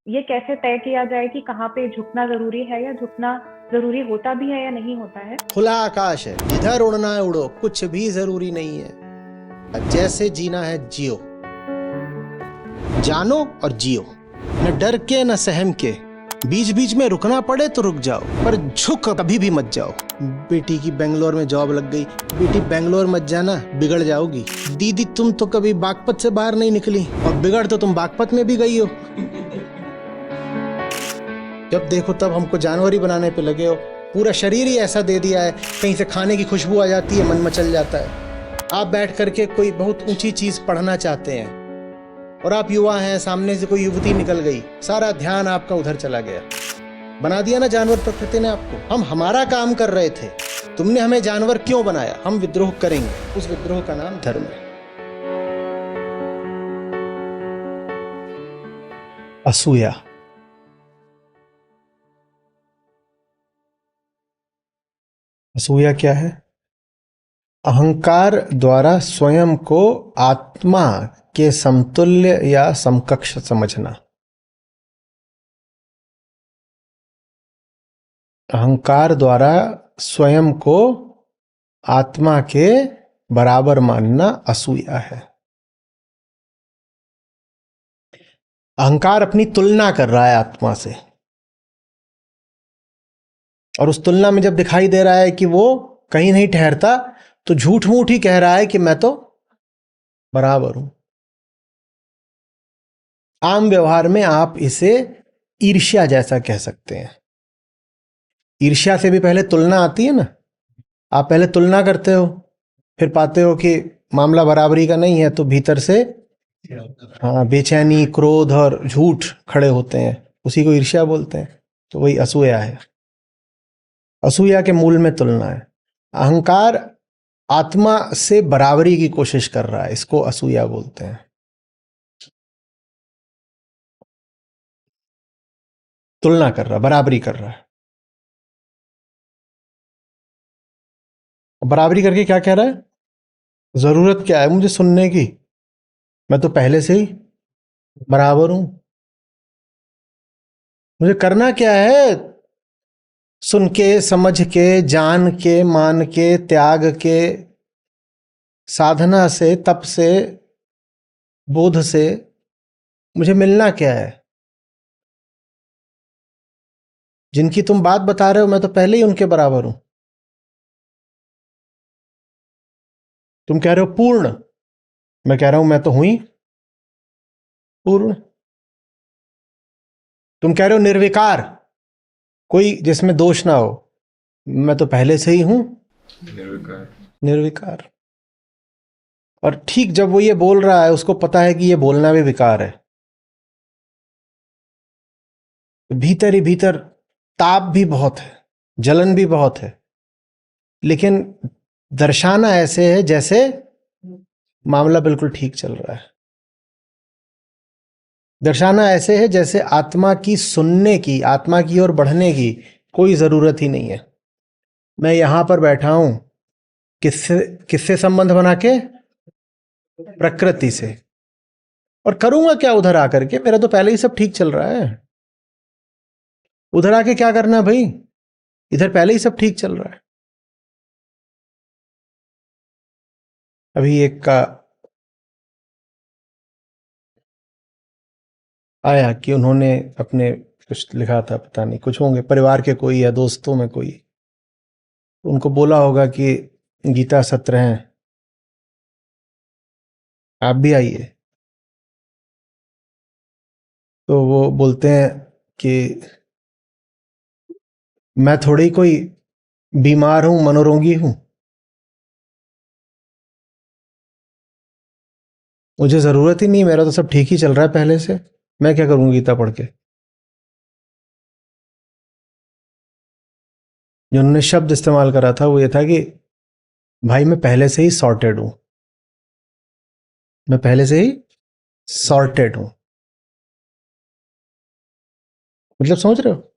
ये कैसे तय किया जाए कि कहाँ पे झुकना जरूरी है या झुकना जरूरी होता भी है या नहीं होता है? खुला आकाश है, जिधर उड़ना है उड़ो, कुछ भी जरूरी नहीं है। जैसे जीना है जियो, जानो और जियो, न डर के न सहम के। बीच बीच में रुकना पड़े तो रुक जाओ, पर झुक कभी भी मत जाओ। बेटी की बेंगलोर में जॉब लग गई, बेटी बेंगलोर मत जाना, बिगड़ जाओगी। दीदी तुम तो कभी बागपत से बाहर नहीं निकली, और बिगड़ तो तुम बागपत में भी गई हो। जब देखो तब हमको जानवर ही बनाने पे लगे हो। पूरा शरीर ही ऐसा दे दिया है, कहीं से खाने की खुशबू आ जाती है, मन मचल जाता है। आप बैठ करके कोई बहुत ऊंची चीज पढ़ना चाहते हैं, और आप युवा हैं, सामने से कोई युवती निकल गई, सारा ध्यान आपका उधर चला गया। बना दिया ना जानवर प्रकृति ने आपको। हम हमारा काम कर रहे थे, तुमने हमें जानवर क्यों बनाया? हम विद्रोह करेंगे, उस विद्रोह का नाम धर्म है। असूया। असूया क्या है? अहंकार द्वारा स्वयं को आत्मा के समतुल्य या समकक्ष समझना। अहंकार द्वारा स्वयं को आत्मा के बराबर मानना असूया है। अहंकार अपनी तुलना कर रहा है आत्मा से, और उस तुलना में जब दिखाई दे रहा है कि वो कहीं नहीं ठहरता, तो झूठ मूठ ही कह रहा है कि मैं तो बराबर हूं। आम व्यवहार में आप इसे ईर्ष्या जैसा कह सकते हैं। ईर्ष्या से भी पहले तुलना आती है ना। आप पहले तुलना करते हो, फिर पाते हो कि मामला बराबरी का नहीं है, तो भीतर से हाँ बेचैनी, क्रोध और झूठ खड़े होते हैं। उसी को ईर्ष्या बोलते हैं। तो वही असूया है। असूया के मूल में तुलना है। अहंकार आत्मा से बराबरी की कोशिश कर रहा है, इसको असूया बोलते हैं। तुलना कर रहा, बराबरी कर रहा है। बराबरी करके क्या कह रहा है? जरूरत क्या है मुझे सुनने की? मैं तो पहले से ही बराबर हूं। मुझे करना क्या है? सुन के, समझ के, जान के, मान के, त्याग के, साधना से, तप से, बोध से मुझे मिलना क्या है? जिनकी तुम बात बता रहे हो, मैं तो पहले ही उनके बराबर हूं। तुम कह रहे हो पूर्ण, मैं कह रहा हूं मैं तो हुई पूर्ण। तुम कह रहे हो निर्विकार, कोई जिसमें दोष ना हो, मैं तो पहले से ही हूं निर्विकार। निर्विकार। और ठीक जब वो ये बोल रहा है, उसको पता है कि ये बोलना भी विकार है। भीतर ही भीतर ताप भी बहुत है, जलन भी बहुत है, लेकिन दर्शाना ऐसे है जैसे मामला बिल्कुल ठीक चल रहा है। दर्शाना ऐसे है जैसे आत्मा की सुनने की, आत्मा की ओर बढ़ने की कोई जरूरत ही नहीं है। मैं यहां पर बैठा हूं किससे? किससे संबंध बना के? प्रकृति से। और करूंगा क्या उधर आकर के? मेरा तो पहले ही सब ठीक चल रहा है। उधर आके क्या करना है भाई? इधर पहले ही सब ठीक चल रहा है। अभी एक का आया कि उन्होंने अपने कुछ लिखा था, पता नहीं, कुछ होंगे परिवार के कोई या दोस्तों में कोई, उनको बोला होगा कि गीता सत्र हैं, आप भी आइए। तो वो बोलते हैं कि मैं थोड़ी कोई बीमार हूं, मनोरोगी हूं, मुझे जरूरत ही नहीं, मेरा तो सब ठीक ही चल रहा है पहले से, मैं क्या करूंगी गीता पढ़ के। जो उन्होंने शब्द इस्तेमाल करा था वो ये था कि भाई मैं पहले से ही सॉर्टेड हूं, मैं पहले से ही सॉर्टेड हूं। मतलब समझ रहे हो?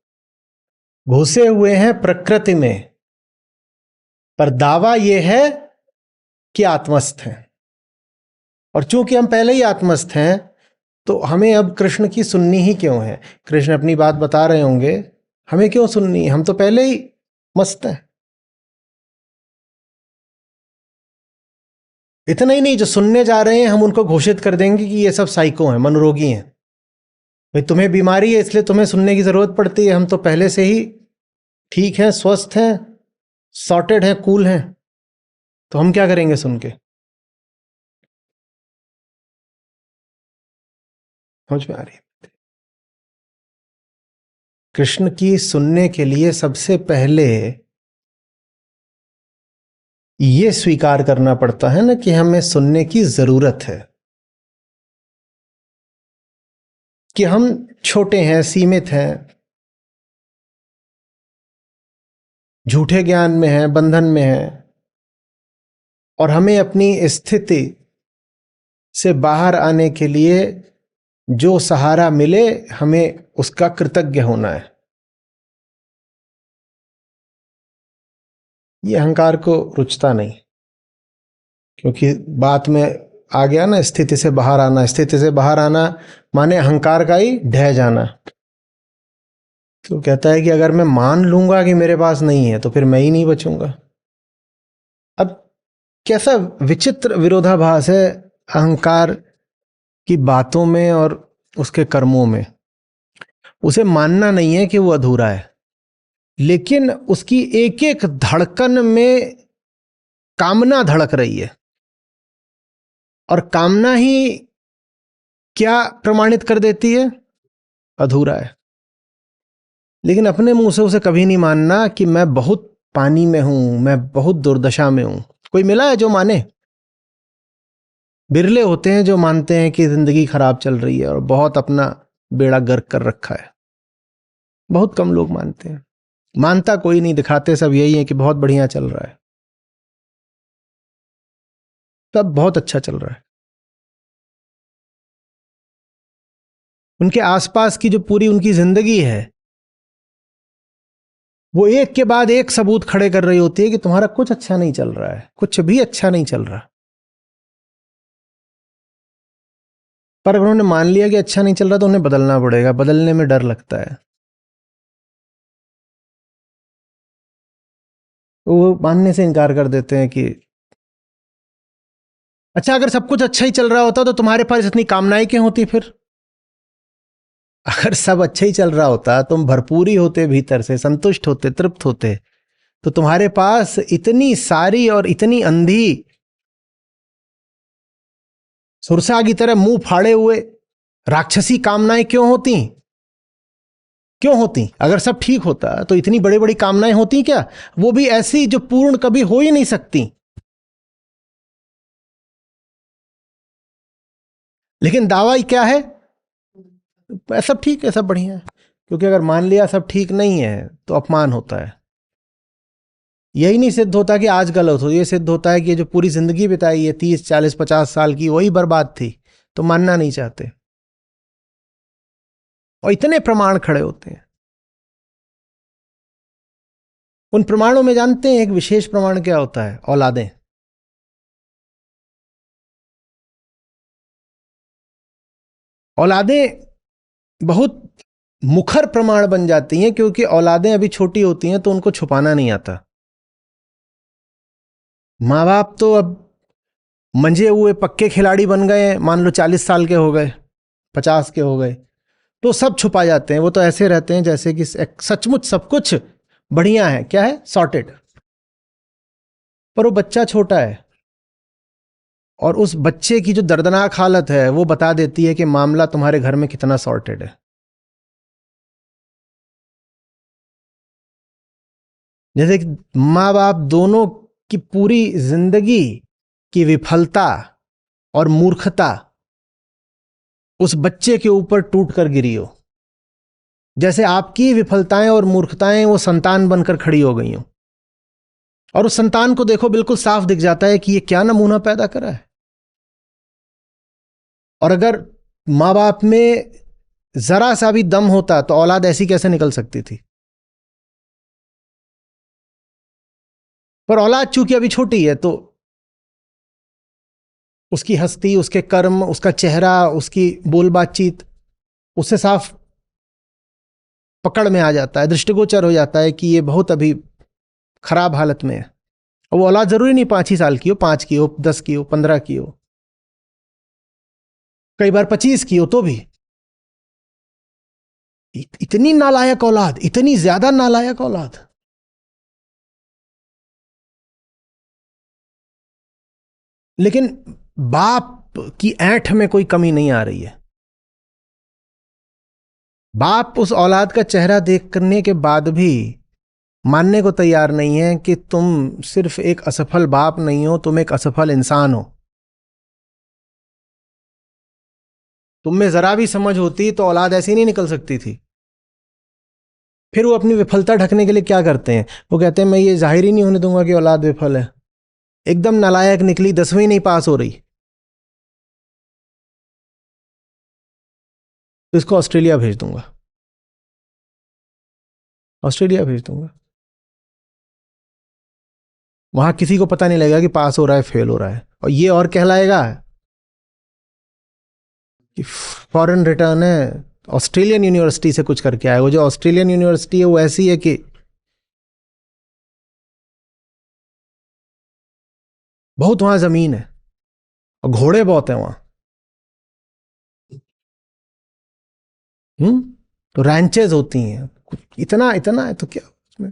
घुसे हुए हैं प्रकृति में, पर दावा यह है कि आत्मस्थ हैं। और चूंकि हम पहले ही आत्मस्थ हैं, तो हमें अब कृष्ण की सुननी ही क्यों है? कृष्ण अपनी बात बता रहे होंगे, हमें क्यों सुननी? हम तो पहले ही मस्त हैं। इतना ही नहीं, जो सुनने जा रहे हैं हम उनको घोषित कर देंगे कि ये सब साइको हैं, मनोरोगी हैं। भाई तुम्हें बीमारी है इसलिए तुम्हें सुनने की जरूरत पड़ती है, हम तो पहले से ही ठीक हैं, स्वस्थ हैं, सॉर्टेड हैं, कूल हैं, तो हम क्या करेंगे सुन के? समझ में आ रही है? कृष्ण की सुनने के लिए सबसे पहले ये स्वीकार करना पड़ता है ना कि हमें सुनने की जरूरत है, कि हम छोटे हैं, सीमित हैं, झूठे ज्ञान में हैं, बंधन में हैं, और हमें अपनी स्थिति से बाहर आने के लिए जो सहारा मिले हमें उसका कृतज्ञ होना है। ये अहंकार को रुचता नहीं, क्योंकि बात में आ गया ना, स्थिति से बाहर आना। स्थिति से बाहर आना माने अहंकार का ही ढह जाना। तो कहता है कि अगर मैं मान लूंगा कि मेरे पास नहीं है तो फिर मैं ही नहीं बचूंगा। अब कैसा विचित्र विरोधाभास है अहंकार की बातों में और उसके कर्मों में। उसे मानना नहीं है कि वो अधूरा है, लेकिन उसकी एक एक धड़कन में कामना धड़क रही है, और कामना ही क्या प्रमाणित कर देती है? अधूरा है। लेकिन अपने मुंह से उसे कभी नहीं मानना कि मैं बहुत पानी में हूं, मैं बहुत दुर्दशा में हूं। कोई मिला है जो माने? बिरले होते हैं जो मानते हैं कि जिंदगी खराब चल रही है और बहुत अपना बेड़ा गर्क कर रखा है। बहुत कम लोग मानते हैं। मानता कोई नहीं, दिखाते सब यही है कि बहुत बढ़िया चल रहा है, सब बहुत अच्छा चल रहा है। उनके आसपास की जो पूरी उनकी जिंदगी है वो एक के बाद एक सबूत खड़े कर रही होती है कि तुम्हारा कुछ अच्छा नहीं चल रहा है, कुछ भी अच्छा नहीं चल रहा। पर अगर उन्होंने मान लिया कि अच्छा नहीं चल रहा तो उन्हें बदलना पड़ेगा। बदलने में डर लगता है, वो मानने से इनकार कर देते हैं कि अच्छा, अगर सब कुछ अच्छा ही चल रहा होता तो तुम्हारे पास इतनी कामनाएं क्यों होती फिर? अगर सब अच्छा ही चल रहा होता, तुम भरपूर ही होते, भीतर से संतुष्ट होते, तृप्त होते, तो तुम्हारे पास इतनी सारी और इतनी अंधी सुरसा की तरह मुंह फाड़े हुए राक्षसी कामनाएं क्यों होती? क्यों होती? अगर सब ठीक होता तो इतनी बड़ी बड़ी कामनाएं होती क्या? वो भी ऐसी जो पूर्ण कभी हो ही नहीं सकती। लेकिन दावा ही क्या है? सब ठीक है, सब बढ़िया है। क्योंकि अगर मान लिया सब ठीक नहीं है तो अपमान होता है। यही नहीं सिद्ध होता कि आज गलत हो, ये सिद्ध होता है कि ये जो पूरी जिंदगी बिताई है 30 40 50 साल की, वही बर्बाद थी। तो मानना नहीं चाहते, और इतने प्रमाण खड़े होते हैं। उन प्रमाणों में जानते हैं एक विशेष प्रमाण क्या होता है? औलादें। औलादें बहुत मुखर प्रमाण बन जाती हैं, क्योंकि औलादें अभी छोटी होती हैं तो उनको छुपाना नहीं आता। माँ बाप तो अब मंजे हुए पक्के खिलाड़ी बन गए, मान लो 40 साल के हो गए, 50 के हो गए, तो सब छुपा जाते हैं। वो तो ऐसे रहते हैं जैसे कि सचमुच सब कुछ बढ़िया है, क्या है, सॉर्टेड। पर वो बच्चा छोटा है, और उस बच्चे की जो दर्दनाक हालत है वो बता देती है कि मामला तुम्हारे घर में कितना सॉर्टेड है। जैसे कि माँ बाप दोनों की पूरी जिंदगी की विफलता और मूर्खता उस बच्चे के ऊपर टूट कर गिरी हो, जैसे आपकी विफलताएं और मूर्खताएं वो संतान बनकर खड़ी हो गई हो। और उस संतान को देखो, बिल्कुल साफ दिख जाता है कि ये क्या नमूना पैदा करा है। और अगर माँ बाप में जरा सा भी दम होता तो औलाद ऐसी कैसे निकल सकती थी? पर औलाद चूंकि अभी छोटी है तो उसकी हस्ती, उसके कर्म, उसका चेहरा, उसकी बोल बातचीत उससे साफ पकड़ में आ जाता है, दृष्टिगोचर हो जाता है कि ये बहुत अभी खराब हालत में है। और वो औलाद जरूरी नहीं 5 ही साल की हो, 5 की हो, 10 की हो, 15 की हो, कई बार 25 की हो, तो भी इतनी नालायक औलाद, इतनी ज्यादा नालायक औलाद। लेकिन बाप की ऐंठ में कोई कमी नहीं आ रही है। बाप उस औलाद का चेहरा देख करने के बाद भी मानने को तैयार नहीं है कि तुम सिर्फ एक असफल बाप नहीं हो, तुम एक असफल इंसान हो। तुम में जरा भी समझ होती तो औलाद ऐसी नहीं निकल सकती थी। फिर वो अपनी विफलता ढकने के लिए क्या करते हैं, वो कहते हैं मैं ये जाहिर ही नहीं होने दूंगा कि औलाद विफल है। एकदम नालायक निकली, 10वीं नहीं पास हो रही, तो इसको ऑस्ट्रेलिया भेज दूंगा, ऑस्ट्रेलिया भेज दूंगा। वहां किसी को पता नहीं लगेगा कि पास हो रहा है फेल हो रहा है, और ये और कहलाएगा कि फॉरेन रिटर्न है, ऑस्ट्रेलियन यूनिवर्सिटी से कुछ करके आया। वो जो ऑस्ट्रेलियन यूनिवर्सिटी है वो ऐसी है कि बहुत वहां जमीन है और घोड़े बहुत हैं वहां। तो रैंचेस होती हैं, इतना इतना है तो क्या उसमें।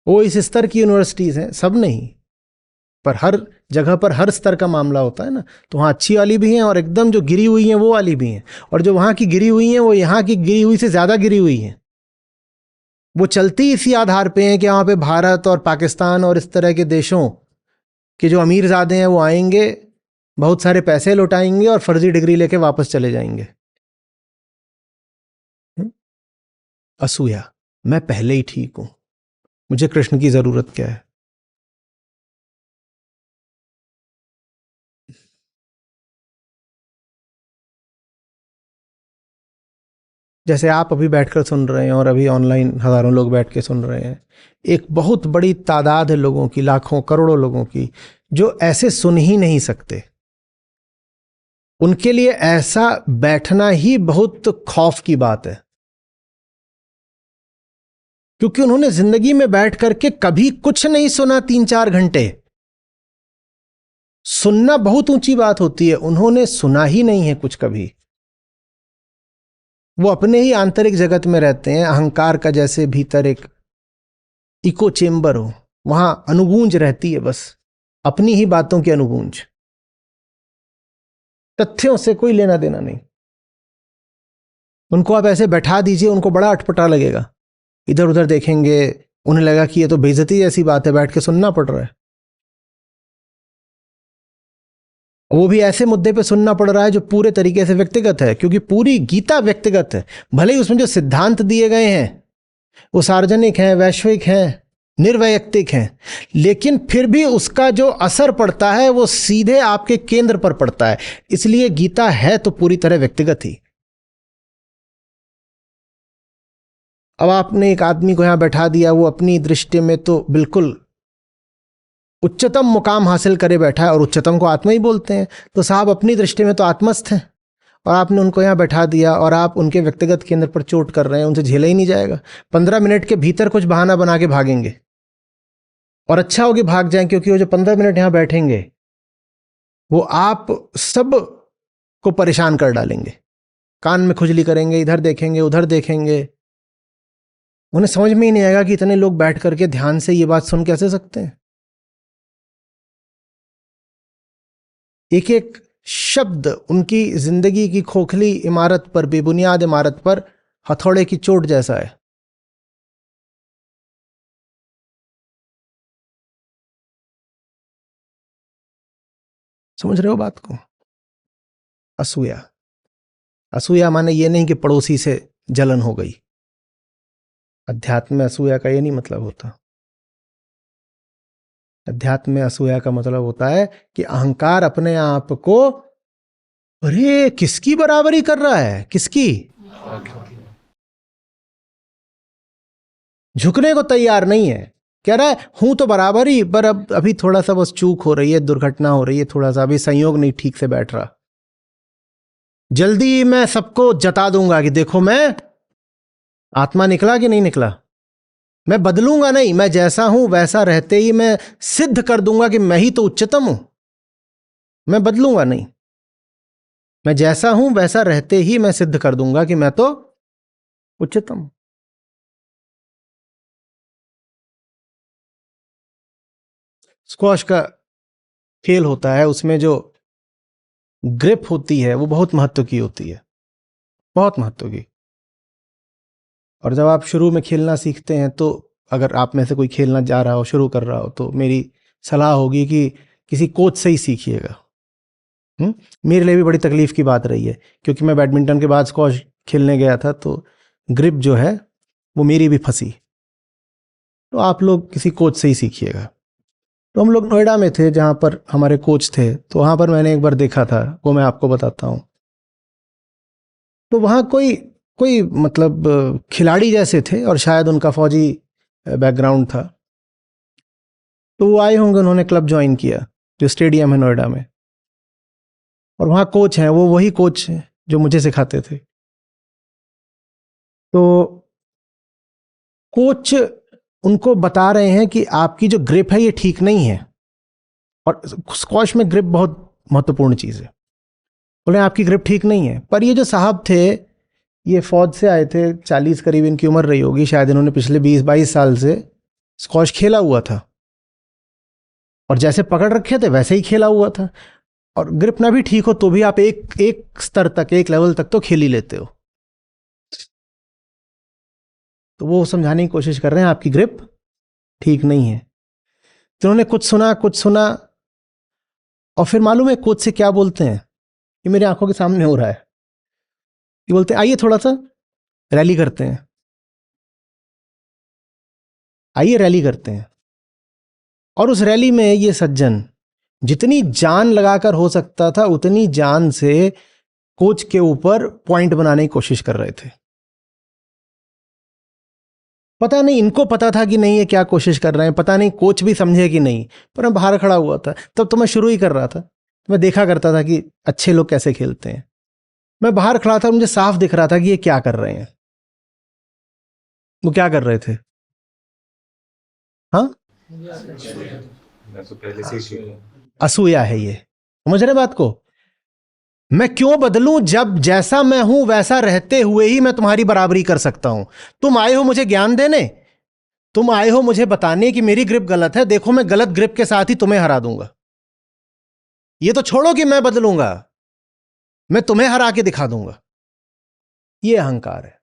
वो इस स्तर की यूनिवर्सिटीज हैं, सब नहीं, पर हर जगह पर हर स्तर का मामला होता है ना। तो वहाँ अच्छी वाली भी हैं और एकदम जो गिरी हुई हैं वो वाली भी हैं, और जो वहाँ की गिरी हुई हैं वो यहाँ की गिरी हुई से ज़्यादा गिरी हुई हैं। वो चलती इसी आधार पे हैं कि वहाँ पे भारत और पाकिस्तान और इस तरह के देशों के जो अमीरजादे हैं वो आएंगे, बहुत सारे पैसे लौटाएंगे और फर्जी डिग्री लेके वापस चले जाएंगे। असूया, मैं पहले ही ठीक हूं, मुझे कृष्ण की जरूरत क्या है। जैसे आप अभी बैठकर सुन रहे हैं और अभी ऑनलाइन हजारों लोग बैठ के सुन रहे हैं, एक बहुत बड़ी तादाद है लोगों की, लाखों करोड़ों लोगों की, जो ऐसे सुन ही नहीं सकते। उनके लिए ऐसा बैठना ही बहुत खौफ की बात है, क्योंकि उन्होंने जिंदगी में बैठ करके कभी कुछ नहीं सुना 3-4 घंटे। सुनना बहुत ऊंची बात होती है, उन्होंने सुना ही नहीं है कुछ कभी। वो अपने ही आंतरिक जगत में रहते हैं, अहंकार का जैसे भीतर एक इको चेम्बर हो, वहां अनुगूंज रहती है, बस अपनी ही बातों की अनुगूंज, तथ्यों से कोई लेना देना नहीं। उनको आप ऐसे बैठा दीजिए, उनको बड़ा अटपटा लगेगा, इधर उधर देखेंगे, उन्हें लगा कि ये तो बेइज्जती जैसी बात है, बैठ के सुनना पड़ रहा है। वो भी ऐसे मुद्दे पे सुनना पड़ रहा है जो पूरे तरीके से व्यक्तिगत है, क्योंकि पूरी गीता व्यक्तिगत है। भले ही उसमें जो सिद्धांत दिए गए हैं वो सार्वजनिक हैं, वैश्विक हैं, निर्वैयक्तिक हैं, लेकिन फिर भी उसका जो असर पड़ता है वो सीधे आपके केंद्र पर पड़ता है। इसलिए गीता है तो पूरी तरह व्यक्तिगत ही। अब आपने एक आदमी को यहां बैठा दिया, वो अपनी दृष्टि में तो बिल्कुल उच्चतम मुकाम हासिल करे बैठा है, और उच्चतम को आत्मा ही बोलते हैं, तो साहब अपनी दृष्टि में तो आत्मस्थ हैं, और आपने उनको यहां बैठा दिया और आप उनके व्यक्तिगत केंद्र पर चोट कर रहे हैं। उनसे झेला ही नहीं जाएगा। 15 मिनट के भीतर कुछ बहाना बना के भागेंगे, और अच्छा होगी भाग जाएं, क्योंकि वो जो 15 मिनट यहां बैठेंगे वो आप सब को परेशान कर डालेंगे। कान में खुजली करेंगे, इधर देखेंगे, उधर देखेंगे। उन्हें समझ में ही नहीं आएगा कि इतने लोग बैठ करके ध्यान से ये बात सुन कैसे सकते हैं। एक एक शब्द उनकी जिंदगी की खोखली इमारत पर, बेबुनियाद इमारत पर हथौड़े की चोट जैसा है। समझ रहे हो बात को? असूया, असूया माने ये नहीं कि पड़ोसी से जलन हो गई। अध्यात्म में असूया का ये नहीं मतलब होता। अध्यात्म में असूया का मतलब होता है कि अहंकार अपने आप को, अरे किसकी बराबरी कर रहा है, किसकी, झुकने को तैयार नहीं है। कह रहा है हूं तो बराबर ही, पर अब अभी थोड़ा सा बस चूक हो रही है, दुर्घटना हो रही है, थोड़ा सा अभी संयोग नहीं ठीक से बैठ रहा। जल्दी मैं सबको जता दूंगा कि देखो मैं आत्मा निकला कि नहीं निकला। मैं बदलूंगा नहीं, मैं जैसा हूं वैसा रहते ही मैं सिद्ध कर दूंगा कि मैं ही तो उच्चतम हूं। मैं बदलूंगा नहीं, मैं जैसा हूं वैसा रहते ही मैं सिद्ध कर दूंगा कि मैं तो उच्चतम हूं। स्क्वॉश का खेल होता है, उसमें जो ग्रिप होती है वो बहुत महत्व की होती है, बहुत महत्व की। और जब आप शुरू में खेलना सीखते हैं, तो अगर आप में से कोई खेलना जा रहा हो, शुरू कर रहा हो, तो मेरी सलाह होगी कि किसी कोच से ही सीखिएगा। मेरे लिए भी बड़ी तकलीफ की बात रही है, क्योंकि मैं बैडमिंटन के बाद स्क्वॉश खेलने गया था, तो ग्रिप जो है वो मेरी भी फंसी। तो आप लोग किसी कोच से ही सीखिएगा। तो हम लोग नोएडा में थे जहाँ पर हमारे कोच थे, तो वहाँ पर मैंने एक बार देखा था, वो मैं आपको बताता हूँ। तो वहाँ कोई कोई मतलब खिलाड़ी जैसे थे, और शायद उनका फौजी बैकग्राउंड था। तो वो आए होंगे, उन्होंने क्लब ज्वाइन किया जो स्टेडियम है नोएडा में, और वहाँ कोच हैं, वो वही कोच हैं जो मुझे सिखाते थे। तो कोच उनको बता रहे हैं कि आपकी जो ग्रिप है ये ठीक नहीं है, और स्क्वॉश में ग्रिप बहुत महत्वपूर्ण चीज़ है। बोले आपकी ग्रिप ठीक नहीं है। पर ये जो साहब थे, ये फौज से आए थे, 40 करीब इनकी उम्र रही होगी, शायद इन्होंने पिछले 20-22 साल से स्क्वॉश खेला हुआ था, और जैसे पकड़ रखे थे वैसे ही खेला हुआ था। और ग्रिप ना भी ठीक हो तो भी आप एक स्तर तक, एक लेवल तक तो खेल ही लेते हो। तो वो समझाने की कोशिश कर रहे हैं आपकी ग्रिप ठीक नहीं है। तो उन्होंने कुछ सुना, और फिर मालूम है कोच से क्या बोलते हैं? ये मेरे आंखों के सामने हो रहा है। ये बोलते हैं आइए थोड़ा सा रैली करते हैं, आइए रैली करते हैं। और उस रैली में ये सज्जन जितनी जान लगाकर हो सकता था उतनी जान से कोच के ऊपर पॉइंट बनाने की कोशिश कर रहे थे। पता नहीं इनको पता था कि नहीं ये क्या कोशिश कर रहे हैं, पता नहीं कोच भी समझे कि नहीं, पर मैं बाहर खड़ा हुआ था। तब तो मैं शुरू ही कर रहा था, तो मैं देखा करता था कि अच्छे लोग कैसे खेलते हैं। मैं बाहर खड़ा था, मुझे साफ दिख रहा था कि ये क्या कर रहे हैं। वो क्या कर रहे थे? हाँ, असूया है ये। समझ रहे बात को? मैं क्यों बदलूं जब जैसा मैं हूं वैसा रहते हुए ही मैं तुम्हारी बराबरी कर सकता हूं। तुम आए हो मुझे ज्ञान देने, तुम आए हो मुझे बताने कि मेरी ग्रिप गलत है, देखो मैं गलत ग्रिप के साथ ही तुम्हें हरा दूंगा। ये तो छोड़ो कि मैं बदलूंगा, मैं तुम्हें हरा के दिखा दूंगा। ये अहंकार है।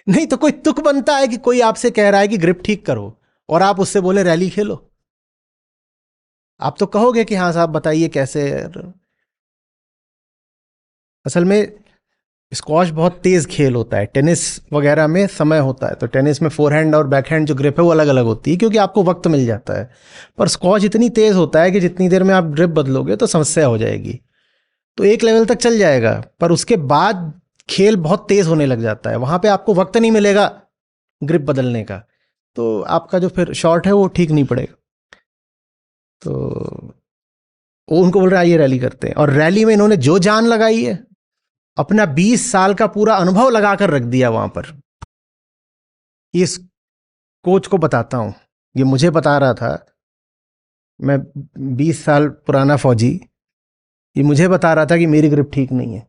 नहीं तो कोई तुक बनता है कि कोई आपसे कह रहा है कि ग्रिप ठीक करो, और आप उससे बोले रैली खेलो। आप तो कहोगे कि हाँ साहब बताइए कैसे। असल में स्क्वॉश बहुत तेज खेल होता है, टेनिस वगैरह में समय होता है, तो टेनिस में फोरहैंड और बैकहैंड जो ग्रिप है वो अलग अलग होती है, क्योंकि आपको वक्त मिल जाता है। पर स्क्वॉश इतनी तेज होता है कि जितनी देर में आप ग्रिप बदलोगे तो समस्या हो जाएगी। तो एक लेवल तक चल जाएगा, पर उसके बाद खेल बहुत तेज होने लग जाता है, वहां पे आपको वक्त नहीं मिलेगा ग्रिप बदलने का, तो आपका जो फिर शॉट है वो ठीक नहीं पड़ेगा। तो वो उनको बोल रहे आइए रैली करते हैं, और रैली में इन्होंने जो जान लगाई है, अपना 20 साल का पूरा अनुभव लगाकर रख दिया वहां पर। इस कोच को बताता हूं, ये मुझे बता रहा था, मैं 20 साल पुराना फौजी, ये मुझे बता रहा था कि मेरी ग्रिप ठीक नहीं है,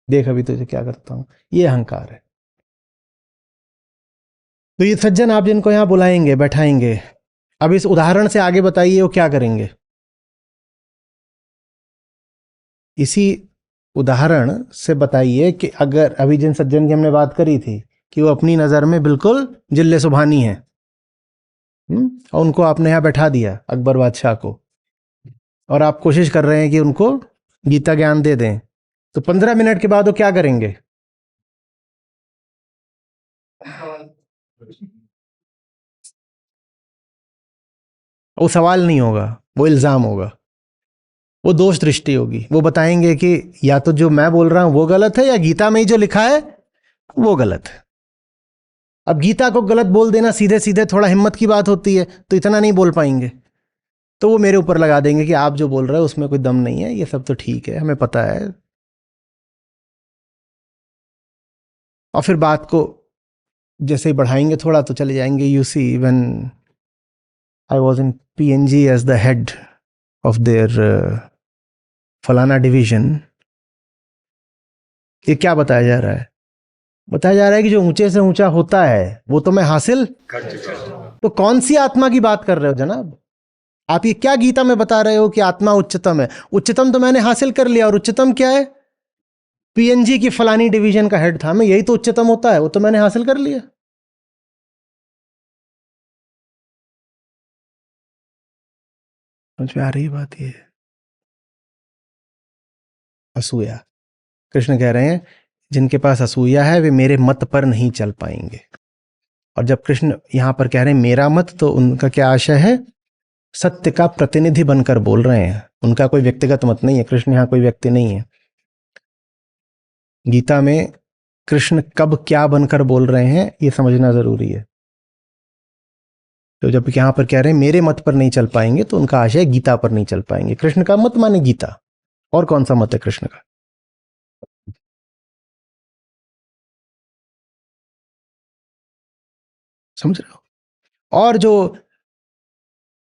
देख अभी तुझे क्या करता हूं। ये अहंकार है। तो ये सज्जन आप जिनको यहां बुलाएंगे, बैठाएंगे, अब इस उदाहरण से आगे बताइए वो क्या करेंगे। इसी उदाहरण से बताइए कि अगर अभी जिन सज्जन की हमने बात करी थी कि वो अपनी नज़र में बिल्कुल जिल्ले सुभानी है, और उनको आपने यहाँ बैठा दिया अकबर बादशाह को, और आप कोशिश कर रहे हैं कि उनको गीता ज्ञान दे दें, तो 15 मिनट के बाद वो क्या करेंगे? वो सवाल नहीं होगा, वो इल्ज़ाम होगा, वो दोष दृष्टि होगी। वो बताएंगे कि या तो जो मैं बोल रहा हूं वो गलत है, या गीता में ही जो लिखा है वो गलत है। अब गीता को गलत बोल देना सीधे सीधे थोड़ा हिम्मत की बात होती है, तो इतना नहीं बोल पाएंगे, तो वो मेरे ऊपर लगा देंगे कि आप जो बोल रहे हो उसमें कोई दम नहीं है, ये सब तो ठीक है, हमें पता है। और फिर बात को जैसे ही बढ़ाएंगे थोड़ा तो चले जाएंगे, you see when I was in PNG as the head of their फलाना डिवीजन, ये क्या बताया जा रहा है? बताया जा रहा है कि जो ऊंचे से ऊंचा होता है वो तो मैं हासिल कर चुका हूं। तो कौन सी आत्मा की बात कर रहे हो जनाब? आप ये क्या गीता में बता रहे हो कि आत्मा उच्चतम है? उच्चतम तो मैंने हासिल कर लिया, और उच्चतम क्या है? पीएनजी की फलानी डिवीजन का हेड था मैं, यही तो उच्चतम होता है, वो तो मैंने हासिल कर लिया। समझ में आ रही बात? ये असूया, कृष्ण कह रहे हैं जिनके पास असूया है वे मेरे मत पर नहीं चल पाएंगे। और जब कृष्ण यहां पर कह रहे हैं मेरा मत, तो उनका क्या आशय है? सत्य का प्रतिनिधि बनकर बोल रहे हैं, उनका कोई व्यक्तिगत मत नहीं है। कृष्ण यहां कोई व्यक्ति नहीं है। गीता में कृष्ण कब क्या बनकर बोल रहे हैं ये समझना जरूरी है। तो जब यहां पर कह रहे हैं मेरे मत पर नहीं चल पाएंगे, तो उनका आशय गीता पर नहीं चल पाएंगे। कृष्ण का मत माने गीता, और कौन सा मत है कृष्ण का? समझ रहे हो? और जो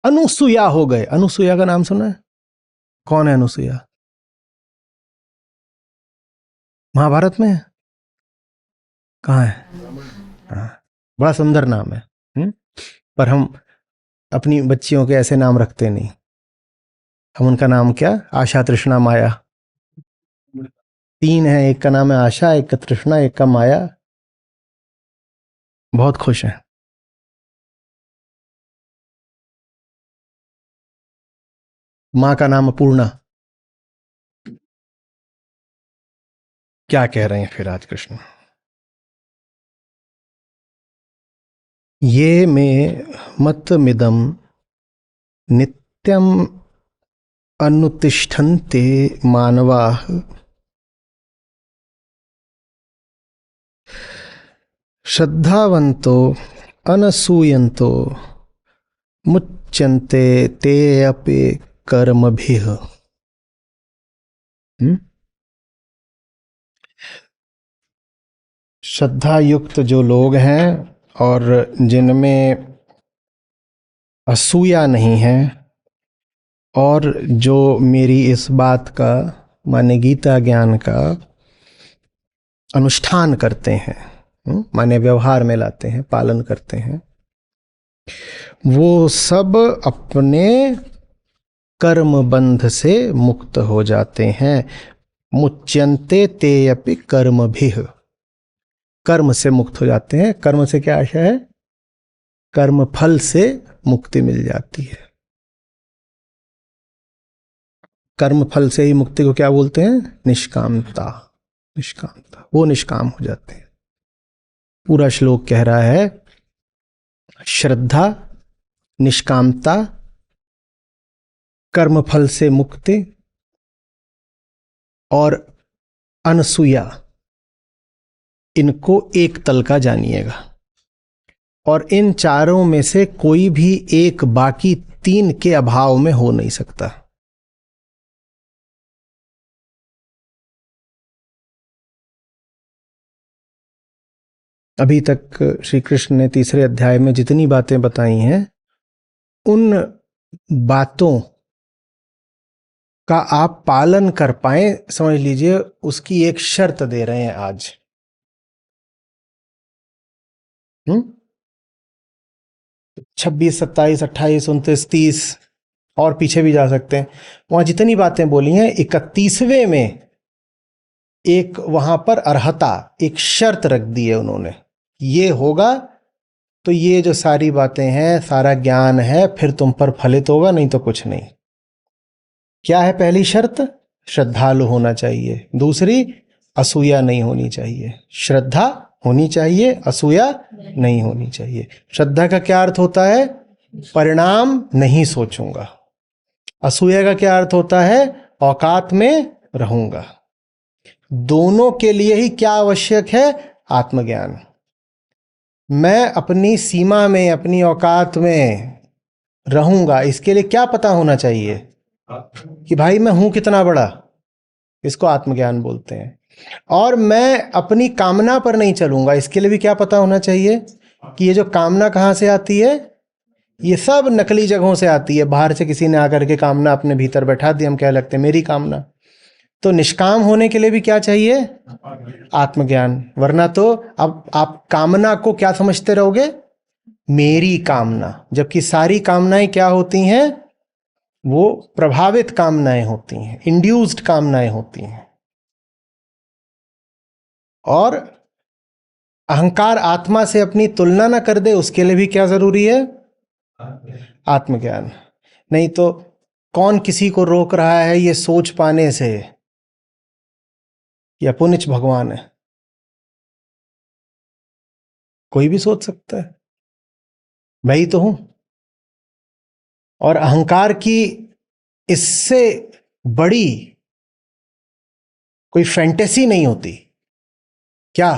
अनुसुया हो गए, अनुसुया का नाम सुना है? कौन है अनुसुया? महाभारत में है? कहाँ है? हाँ, बड़ा सुंदर नाम है। पर हम अपनी बच्चियों के ऐसे नाम रखते नहीं। हम उनका नाम क्या? आशा, तृष्णा, माया। 3 है, एक का नाम है आशा, एक का तृष्णा, एक का माया। बहुत खुश हैं। माँ का नाम अपूर्णा। क्या कह रहे हैं फिर आज कृष्ण? ये में मत मिदम नित्यम अनुतिष्ठन्ते मानवाः श्रद्धावन्तो अनसूयन्तो मुच्यन्ते ते अपि कर्मभिः। श्रद्धा युक्त जो लोग हैं और जिनमें असूया नहीं है, और जो मेरी इस बात का माने गीता ज्ञान का अनुष्ठान करते हैं, माने व्यवहार में लाते हैं, पालन करते हैं, वो सब अपने कर्म बंध से मुक्त हो जाते हैं। मुच्यन्ते ते अपि कर्मभिः, कर्म से मुक्त हो जाते हैं। कर्म से क्या आशा है? कर्म फल से मुक्ति मिल जाती है। कर्म फल से ही मुक्ति को क्या बोलते हैं? निष्कामता। निष्कामता, वो निष्काम हो जाते हैं। पूरा श्लोक कह रहा है श्रद्धा, निष्कामता, कर्म फल से मुक्ति और अनसूया, इनको एक तल का जानिएगा। और इन चारों में से कोई भी एक बाकी 3 के अभाव में हो नहीं सकता। अभी तक श्री कृष्ण ने 3रे अध्याय में जितनी बातें बताई हैं, उन बातों का आप पालन कर पाए, समझ लीजिए उसकी एक शर्त दे रहे हैं आज। 26, 27, 28, 29, 30 और पीछे भी जा सकते हैं। वहां जितनी बातें बोली हैं, 31वें में एक वहां पर अर्हता, एक शर्त रख दी है उन्होंने। ये होगा तो ये जो सारी बातें हैं, सारा ज्ञान है, फिर तुम पर फलित होगा, नहीं तो कुछ नहीं। क्या है पहली शर्त? श्रद्धालु होना चाहिए। दूसरी, असूया नहीं होनी चाहिए। श्रद्धा होनी चाहिए, असूया नहीं होनी चाहिए। श्रद्धा का क्या अर्थ होता है? परिणाम नहीं सोचूंगा। असूया का क्या अर्थ होता है? औकात में रहूंगा। दोनों के लिए ही क्या आवश्यक है? आत्मज्ञान। मैं अपनी सीमा में, अपनी औकात में रहूंगा, इसके लिए क्या पता होना चाहिए कि भाई मैं हूं कितना बड़ा, इसको आत्मज्ञान बोलते हैं। और मैं अपनी कामना पर नहीं चलूंगा, इसके लिए भी क्या पता होना चाहिए कि ये जो कामना कहाँ से आती है, ये सब नकली जगहों से आती है। बाहर से किसी ने आकर के कामना अपने भीतर बैठा दी, हम क्या लगते हैं मेरी कामना। तो निष्काम होने के लिए भी क्या चाहिए, आत्मज्ञान। वरना तो अब आप कामना को क्या समझते रहोगे, मेरी कामना, जबकि सारी कामनाएं क्या होती हैं, वो प्रभावित कामनाएं होती हैं, इंड्यूस्ड कामनाएं होती हैं। और अहंकार आत्मा से अपनी तुलना ना कर दे, उसके लिए भी क्या जरूरी है, आत्मज्ञान। नहीं तो कौन किसी को रोक रहा है ये सोच पाने से या पुनिच भगवान है, कोई भी सोच सकता है, मैं ही तो हूं। और अहंकार की इससे बड़ी कोई फैंटेसी नहीं होती क्या।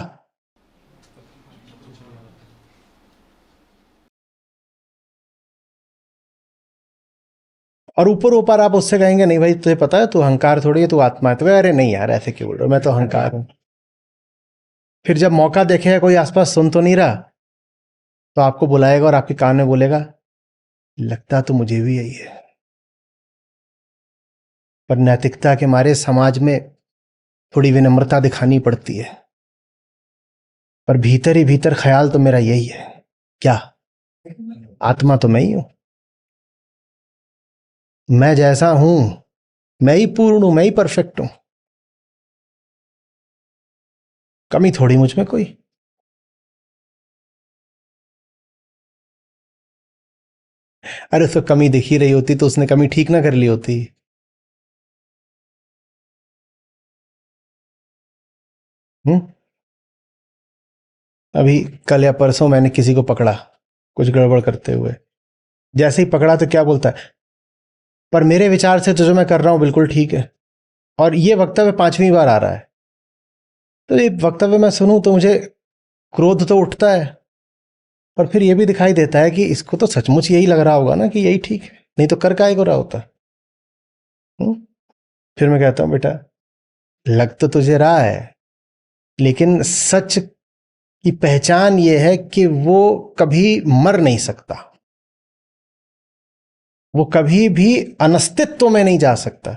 और ऊपर ऊपर आप उससे कहेंगे नहीं भाई तुझे पता है तू अहंकार थोड़ी है, तू आत्मा है। तो अरे नहीं यार ऐसे क्यों बोल रहे हो, मैं तो अहंकार हूं। फिर जब मौका देखेगा कोई आसपास सुन तो नहीं रहा, तो आपको बुलाएगा और आपके कान में बोलेगा लगता तो मुझे भी यही है। पर नैतिकता के मारे समाज में थोड़ी विनम्रता दिखानी पड़ती है, पर भीतर ही भीतर ख्याल तो मेरा यही है, क्या आत्मा तो मैं ही हूं, मैं जैसा हूं, मैं ही पूर्ण हूं, मैं ही परफेक्ट हूं, कमी थोड़ी मुझ में कोई। अरे उसको कमी दिख ही रही होती तो उसने कमी ठीक ना कर ली होती। हम्म। अभी कल या परसों मैंने किसी को पकड़ा कुछ गड़बड़ करते हुए, जैसे ही पकड़ा तो क्या बोलता है, पर मेरे विचार से तो जो मैं कर रहा हूं बिल्कुल ठीक है। और ये वक्तव्य 5वीं बार आ रहा है। तो ये वक्तव्य मैं सुनूं तो मुझे क्रोध तो उठता है, पर फिर ये भी दिखाई देता है कि इसको तो सचमुच यही लग रहा होगा ना कि यही ठीक है, नहीं तो कर काहे को रहा होता। हम्म? फिर मैं कहता हूं बेटा लग तो तुझे रहा है, लेकिन सच की पहचान ये है कि वो कभी मर नहीं सकता, वो कभी भी अनस्तित्व में नहीं जा सकता।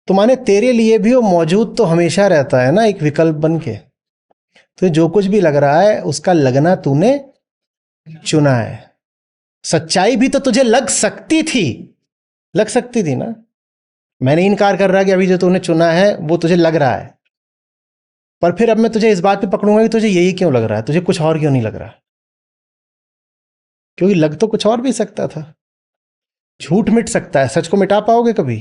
तो माने तेरे लिए भी वो मौजूद तो हमेशा रहता है ना, एक विकल्प बन के। तो जो कुछ भी लग रहा है उसका लगना तूने चुना है। सच्चाई भी तो तुझे लग सकती थी ना। मैं नहीं इनकार कर रहा कि अभी जो तूने चुना है वो तुझे लग रहा है, पर फिर अब मैं तुझे इस बात पे पकड़ूंगा कि तुझे यही क्यों लग रहा है, तुझे कुछ और क्यों नहीं लग रहा, क्योंकि लग तो कुछ और भी सकता था। झूठ मिट सकता है, सच को मिटा पाओगे कभी?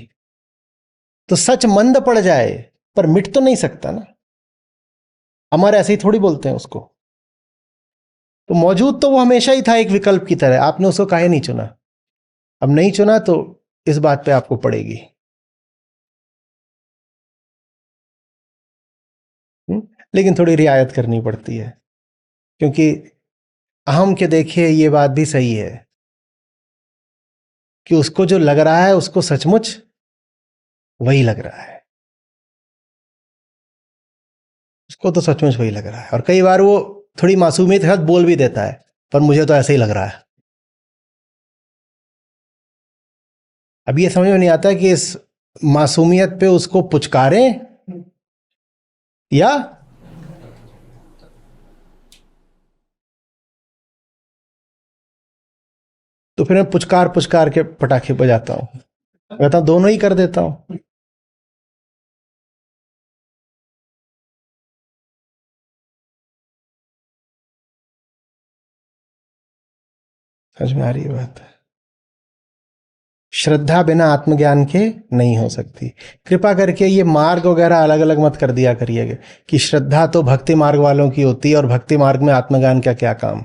तो सच मंद पड़ जाए पर मिट तो नहीं सकता ना। अमर ऐसे ही थोड़ी बोलते हैं उसको। तो मौजूद तो वो हमेशा ही था एक विकल्प की तरह, आपने उसको काहे नहीं चुना। अब नहीं चुना तो इस बात पे आपको पड़ेगी। लेकिन थोड़ी रियायत करनी पड़ती है, क्योंकि अहम के देखिए ये बात भी सही है कि उसको जो लग रहा है उसको सचमुच वही लग रहा है, उसको तो सचमुच वही लग रहा है। और कई बार वो थोड़ी मासूमियत के साथ बोल भी देता है पर मुझे तो ऐसे ही लग रहा है। अब ये समझ में नहीं आता कि इस मासूमियत पे उसको पुचकारें या तो फिर मैं पुचकार पुचकार के पटाखे बजाता हूं, कहता हूं दोनों ही कर देता हूं। समझ में आ रही है बात? श्रद्धा बिना आत्मज्ञान के नहीं हो सकती। कृपा करके ये मार्ग वगैरह अलग अलग मत कर दिया करिएगा कि श्रद्धा तो भक्ति मार्ग वालों की होती है और भक्ति मार्ग में आत्मज्ञान का क्या काम।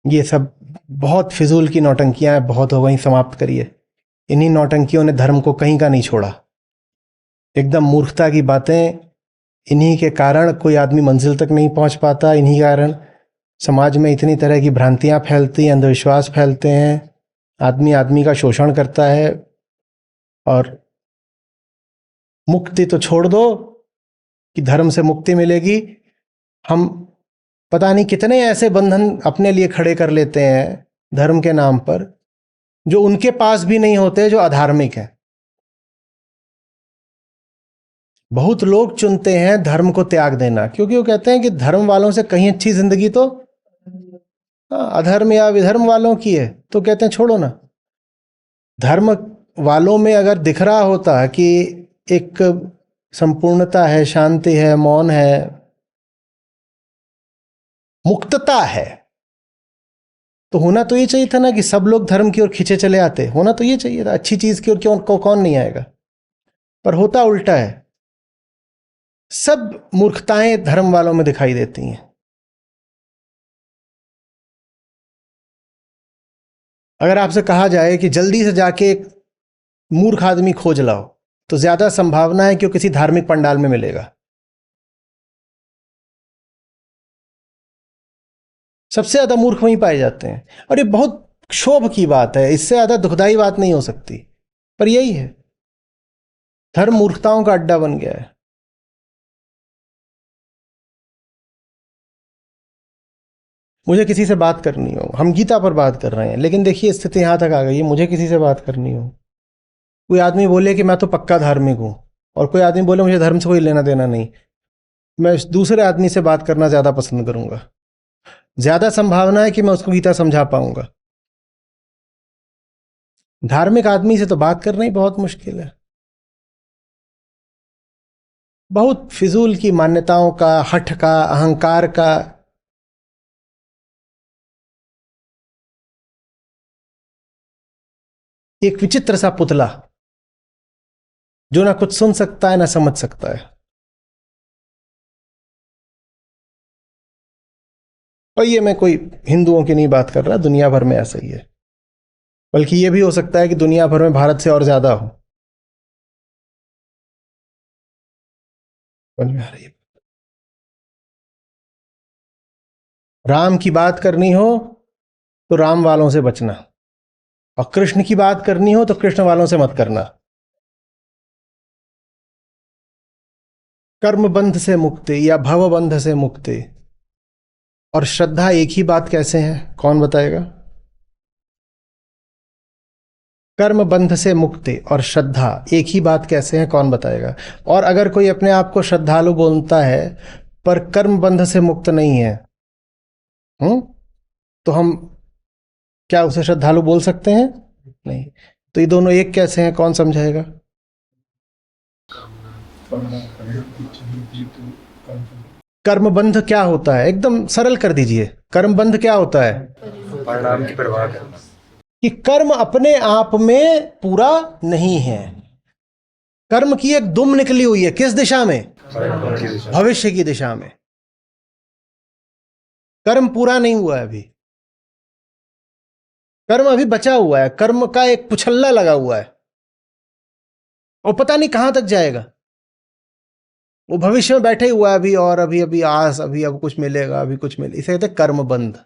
ये सब बहुत फिजूल की नौटंकियां हैं, बहुत हो गई, समाप्त करिए। इन्हीं नौटंकियों ने धर्म को कहीं का नहीं छोड़ा। एकदम मूर्खता की बातें इन्हीं के कारण कोई आदमी मंजिल तक नहीं पहुंच पाता, इन्हीं कारण समाज में इतनी तरह की भ्रांतियां फैलती हैं, अंधविश्वास फैलते हैं, आदमी आदमी का शोषण करता है। और मुक्ति तो छोड़ दो कि धर्म से मुक्ति मिलेगी, हम पता नहीं कितने ऐसे बंधन अपने लिए खड़े कर लेते हैं धर्म के नाम पर, जो उनके पास भी नहीं होते, जो अधार्मिक है। बहुत लोग चुनते हैं धर्म को त्याग देना, क्योंकि वो कहते हैं कि धर्म वालों से कहीं अच्छी जिंदगी तो अधर्म या विधर्म वालों की है, तो कहते हैं छोड़ो ना। धर्म वालों में अगर दिख रहा होता कि एक संपूर्णता है, शांति है, मौन है, मुक्तता है, तो होना तो ये चाहिए था ना कि सब लोग धर्म की ओर खींचे चले आते। होना तो ये चाहिए था, अच्छी चीज की ओर क्यों कौन नहीं आएगा। पर होता उल्टा है, सब मूर्खताएं धर्म वालों में दिखाई देती हैं। अगर आपसे कहा जाए कि जल्दी से जाके एक मूर्ख आदमी खोज लाओ, तो ज्यादा संभावना है कि वो किसी धार्मिक पंडाल में मिलेगा। सबसे ज्यादा मूर्ख वहीं पाए जाते हैं। और ये बहुत क्षोभ की बात है, इससे ज्यादा दुखदाई बात नहीं हो सकती, पर यही है, धर्म मूर्खताओं का अड्डा बन गया है। मुझे किसी से बात करनी हो, हम गीता पर बात कर रहे हैं, लेकिन देखिए स्थिति यहां तक आ गई है, मुझे किसी से बात करनी हो, कोई आदमी बोले कि मैं तो पक्का धार्मिक हूं, और कोई आदमी बोले मुझे धर्म से कोई लेना देना नहीं, मैं दूसरे आदमी से बात करना ज्यादा पसंद करूंगा। ज्यादा संभावना है कि मैं उसको गीता समझा पाऊंगा। धार्मिक आदमी से तो बात करना ही बहुत मुश्किल है। बहुत फिजूल की मान्यताओं का, हठ का, अहंकार का, एक विचित्र सा पुतला जो ना कुछ सुन सकता है ना समझ सकता है। और ये मैं कोई हिंदुओं की नहीं बात कर रहा, दुनिया भर में ऐसा ही है, बल्कि ये भी हो सकता है कि दुनिया भर में भारत से और ज्यादा हो। समझ में आ रही है? राम की बात करनी हो तो राम वालों से बचना, और कृष्ण की बात करनी हो तो कृष्ण वालों से मत करना। कर्म बंध से मुक्ति या भव बंध से मुक्ति और श्रद्धा एक ही बात कैसे है, कौन बताएगा? कर्म बंध से मुक्ति और श्रद्धा एक ही बात कैसे है, कौन बताएगा? और अगर कोई अपने आप को श्रद्धालु बोलता है पर कर्म बंध से मुक्त नहीं है, तो हम क्या उसे श्रद्धालु बोल सकते हैं? नहीं। तो ये दोनों एक कैसे हैं, कौन समझाएगा? कर्मबंध क्या होता है, एकदम सरल कर दीजिए। कर्मबंध क्या होता है? परिणाम की परवाह करना, कि कर्म अपने आप में पूरा नहीं है। कर्म की एक दुम निकली हुई है, किस दिशा में? भविष्य की दिशा में। कर्म पूरा नहीं हुआ है अभी, कर्म अभी बचा हुआ है, कर्म का एक पुछल्ला लगा हुआ है और पता नहीं कहां तक जाएगा। वो भविष्य में बैठे हुआ है अभी, और अभी अभी आस, अभी अब कुछ मिलेगा, अभी कुछ मिले, इसे कहते हैं कर्मबंध।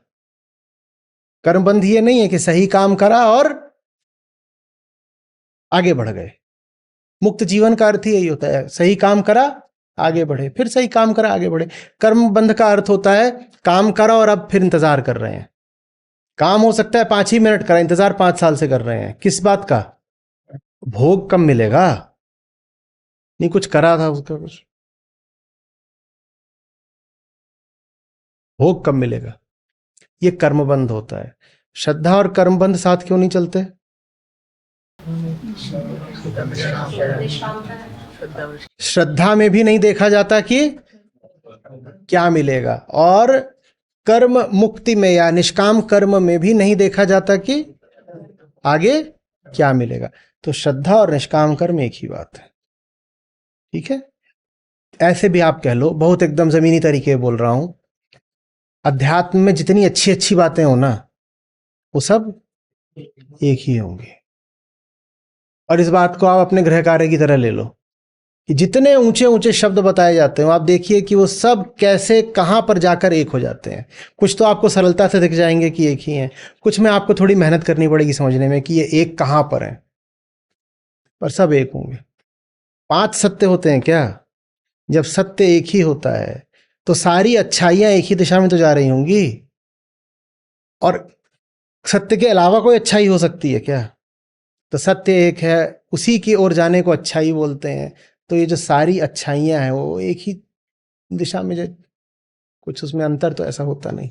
कर्मबंध ये नहीं है कि सही काम करा और आगे बढ़ गए। मुक्त जीवन का अर्थ ही यही होता है, सही काम करा आगे बढ़े, फिर सही काम करा आगे बढ़े। कर्मबंध का अर्थ होता है काम करा और अब फिर इंतजार कर रहे हैं। काम हो सकता है 5 ही मिनट करा, इंतजार 5 साल से कर रहे हैं। किस बात का? भोग कब मिलेगा? नहीं, कुछ करा था उसका, कुछ भोग कब मिलेगा? ये कर्मबंध होता है। श्रद्धा और कर्मबंध साथ क्यों नहीं चलते? श्रद्धा में भी नहीं देखा जाता कि क्या मिलेगा, और कर्म मुक्ति में या निष्काम कर्म में भी नहीं देखा जाता कि आगे क्या मिलेगा। तो श्रद्धा और निष्काम कर्म एक ही बात है, ठीक है? ऐसे भी आप कह लो, बहुत एकदम जमीनी तरीके बोल रहा हूं, अध्यात्म में जितनी अच्छी अच्छी बातें हो ना, वो सब एक ही होंगी। और इस बात को आप अपने गृह कार्य की तरह ले लो। कि जितने ऊंचे ऊंचे शब्द बताए जाते हैं आप देखिए कि वो सब कैसे कहाँ पर जाकर एक हो जाते हैं। कुछ तो आपको सरलता से दिख जाएंगे कि एक ही हैं, कुछ में आपको थोड़ी मेहनत करनी पड़ेगी समझने में कि ये एक कहाँ पर है, पर सब एक होंगे। 5 सत्य होते हैं क्या? जब सत्य एक ही होता है तो सारी अच्छाइयां एक ही दिशा में तो जा रही होंगी, और सत्य के अलावा कोई अच्छाई हो सकती है क्या? तो सत्य एक है, उसी की ओर जाने को अच्छाई बोलते हैं। तो ये जो सारी अच्छाइयां हैं वो एक ही दिशा में, जो कुछ उसमें अंतर तो ऐसा होता नहीं।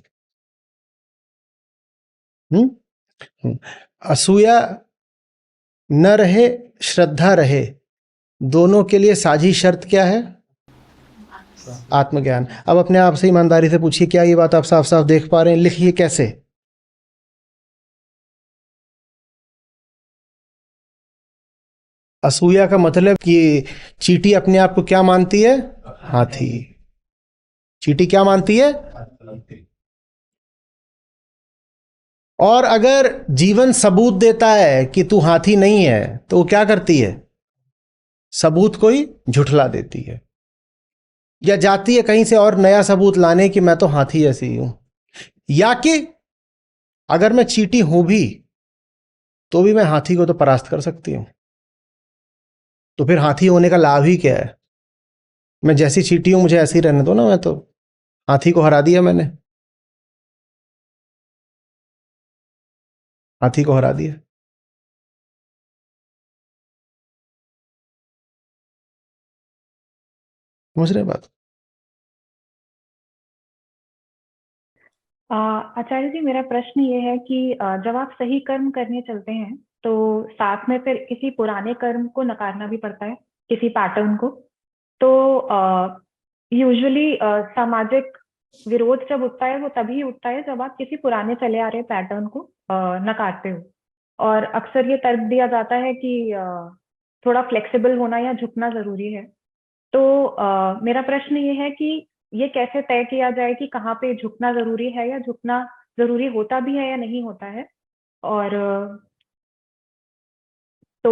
हम्म असूया न रहे, श्रद्धा रहे, दोनों के लिए साझी शर्त क्या है? आत्मज्ञान। अब अपने आप से ईमानदारी से पूछिए, क्या ये बात आप साफ साफ देख पा रहे हैं? लिखिए कैसे। असूया का मतलब कि चींटी अपने आप को क्या मानती है? हाथी। चींटी क्या मानती है? और अगर जीवन सबूत देता है कि तू हाथी नहीं है तो वो क्या करती है? सबूत को ही झुठला देती है, या जाती है कहीं से और नया सबूत लाने कि मैं तो हाथी जैसी हूं। या कि अगर मैं चींटी हूं भी तो भी मैं हाथी को तो परास्त कर सकती हूं, तो फिर हाथी होने का लाभ ही क्या है? मैं जैसी चींटी हूं मुझे ऐसे ही रहने दो ना, मैं तो हाथी को हरा दिया मैंने, हाथी को हरा दिया। समझ रहे बात? आचार्य जी, मेरा प्रश्न ये है कि जब आप सही कर्म करने चलते हैं तो साथ में फिर किसी पुराने कर्म को नकारना भी पड़ता है, किसी पैटर्न को। तो यूजुअली सामाजिक विरोध जब उठता है वो तभी उठता है जब आप किसी पुराने चले आ रहे पैटर्न को नकारते हो। और अक्सर ये तर्क दिया जाता है कि थोड़ा फ्लेक्सिबल होना या झुकना जरूरी है। तो मेरा प्रश्न ये है कि ये कैसे तय किया जाए कि कहाँ पे झुकना जरूरी है या झुकना जरूरी होता भी है या नहीं होता है। और तो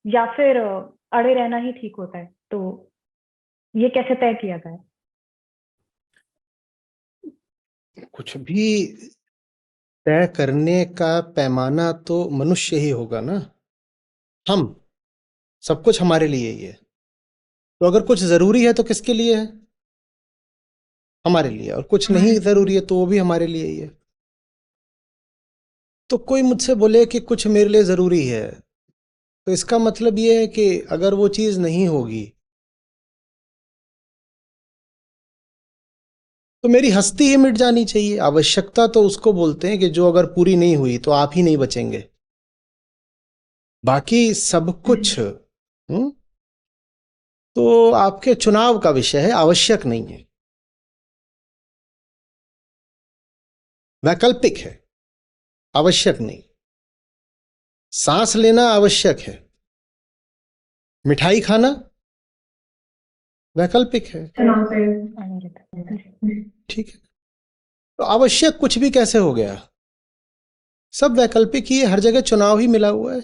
या फिर अड़े रहना ही ठीक होता है। तो ये कैसे तय किया जाए? कुछ भी तय करने का पैमाना तो मनुष्य ही होगा ना। हम सब कुछ हमारे लिए ही है, तो अगर कुछ जरूरी है तो किसके लिए है? हमारे लिए। और कुछ नहीं जरूरी है तो वो भी हमारे लिए ही है। तो कोई मुझसे बोले कि कुछ मेरे लिए जरूरी है, तो इसका मतलब ये है कि अगर वो चीज नहीं होगी तो मेरी हस्ती ही मिट जानी चाहिए। आवश्यकता तो उसको बोलते हैं कि जो अगर पूरी नहीं हुई तो आप ही नहीं बचेंगे। बाकी सब कुछ तो आपके चुनाव का विषय है, आवश्यक नहीं है, वैकल्पिक है, आवश्यक नहीं। सांस लेना आवश्यक है, मिठाई खाना वैकल्पिक है। ठीक है, तो आवश्यक कुछ भी कैसे हो गया? सब वैकल्पिक ही है, हर जगह चुनाव ही मिला हुआ है।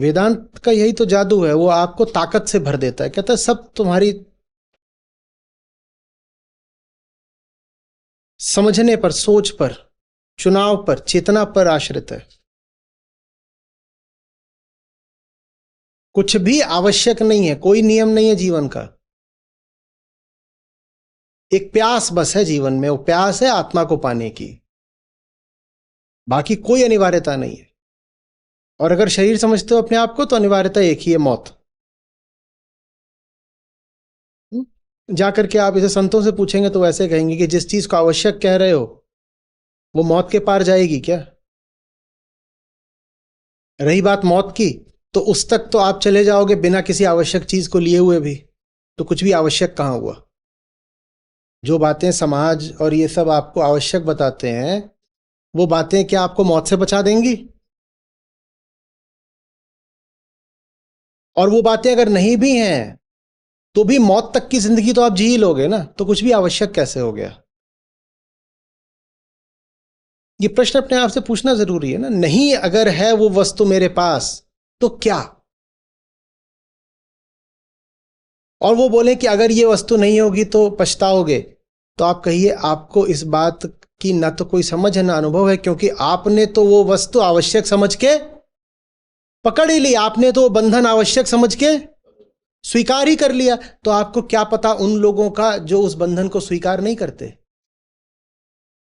वेदांत का यही तो जादू है, वो आपको ताकत से भर देता है। कहता है सब तुम्हारी समझने पर, सोच पर, चुनाव पर, चेतना पर आश्रित है। कुछ भी आवश्यक नहीं है, कोई नियम नहीं है जीवन का। एक प्यास बस है जीवन में, वो प्यास है आत्मा को पाने की, बाकी कोई अनिवार्यता नहीं है। और अगर शरीर समझते हो अपने आप को तो अनिवार्यता एक ही है, मौत। जाकर के आप इसे संतों से पूछेंगे तो वैसे कहेंगे कि जिस चीज को आवश्यक कह रहे हो वो मौत के पार जाएगी क्या? रही बात मौत की, तो उस तक तो आप चले जाओगे बिना किसी आवश्यक चीज को लिए हुए भी, तो कुछ भी आवश्यक कहां हुआ? जो बातें समाज और ये सब आपको आवश्यक बताते हैं, वो बातें क्या आपको मौत से बचा देंगी? और वो बातें अगर नहीं भी हैं तो भी मौत तक की जिंदगी तो आप जी ही लोगे ना, तो कुछ भी आवश्यक कैसे हो गया? ये प्रश्न अपने आप से पूछना जरूरी है ना। नहीं अगर है वो वस्तु मेरे पास तो क्या? और वो बोले कि अगर ये वस्तु नहीं होगी तो पछताओगे, तो आप कहिए आपको इस बात की न तो कोई समझ है ना अनुभव है, क्योंकि आपने तो वो वस्तु आवश्यक समझ के पकड़ ही ली, आपने तो वो बंधन आवश्यक समझ के स्वीकार ही कर लिया। तो आपको क्या पता उन लोगों का जो उस बंधन को स्वीकार नहीं करते।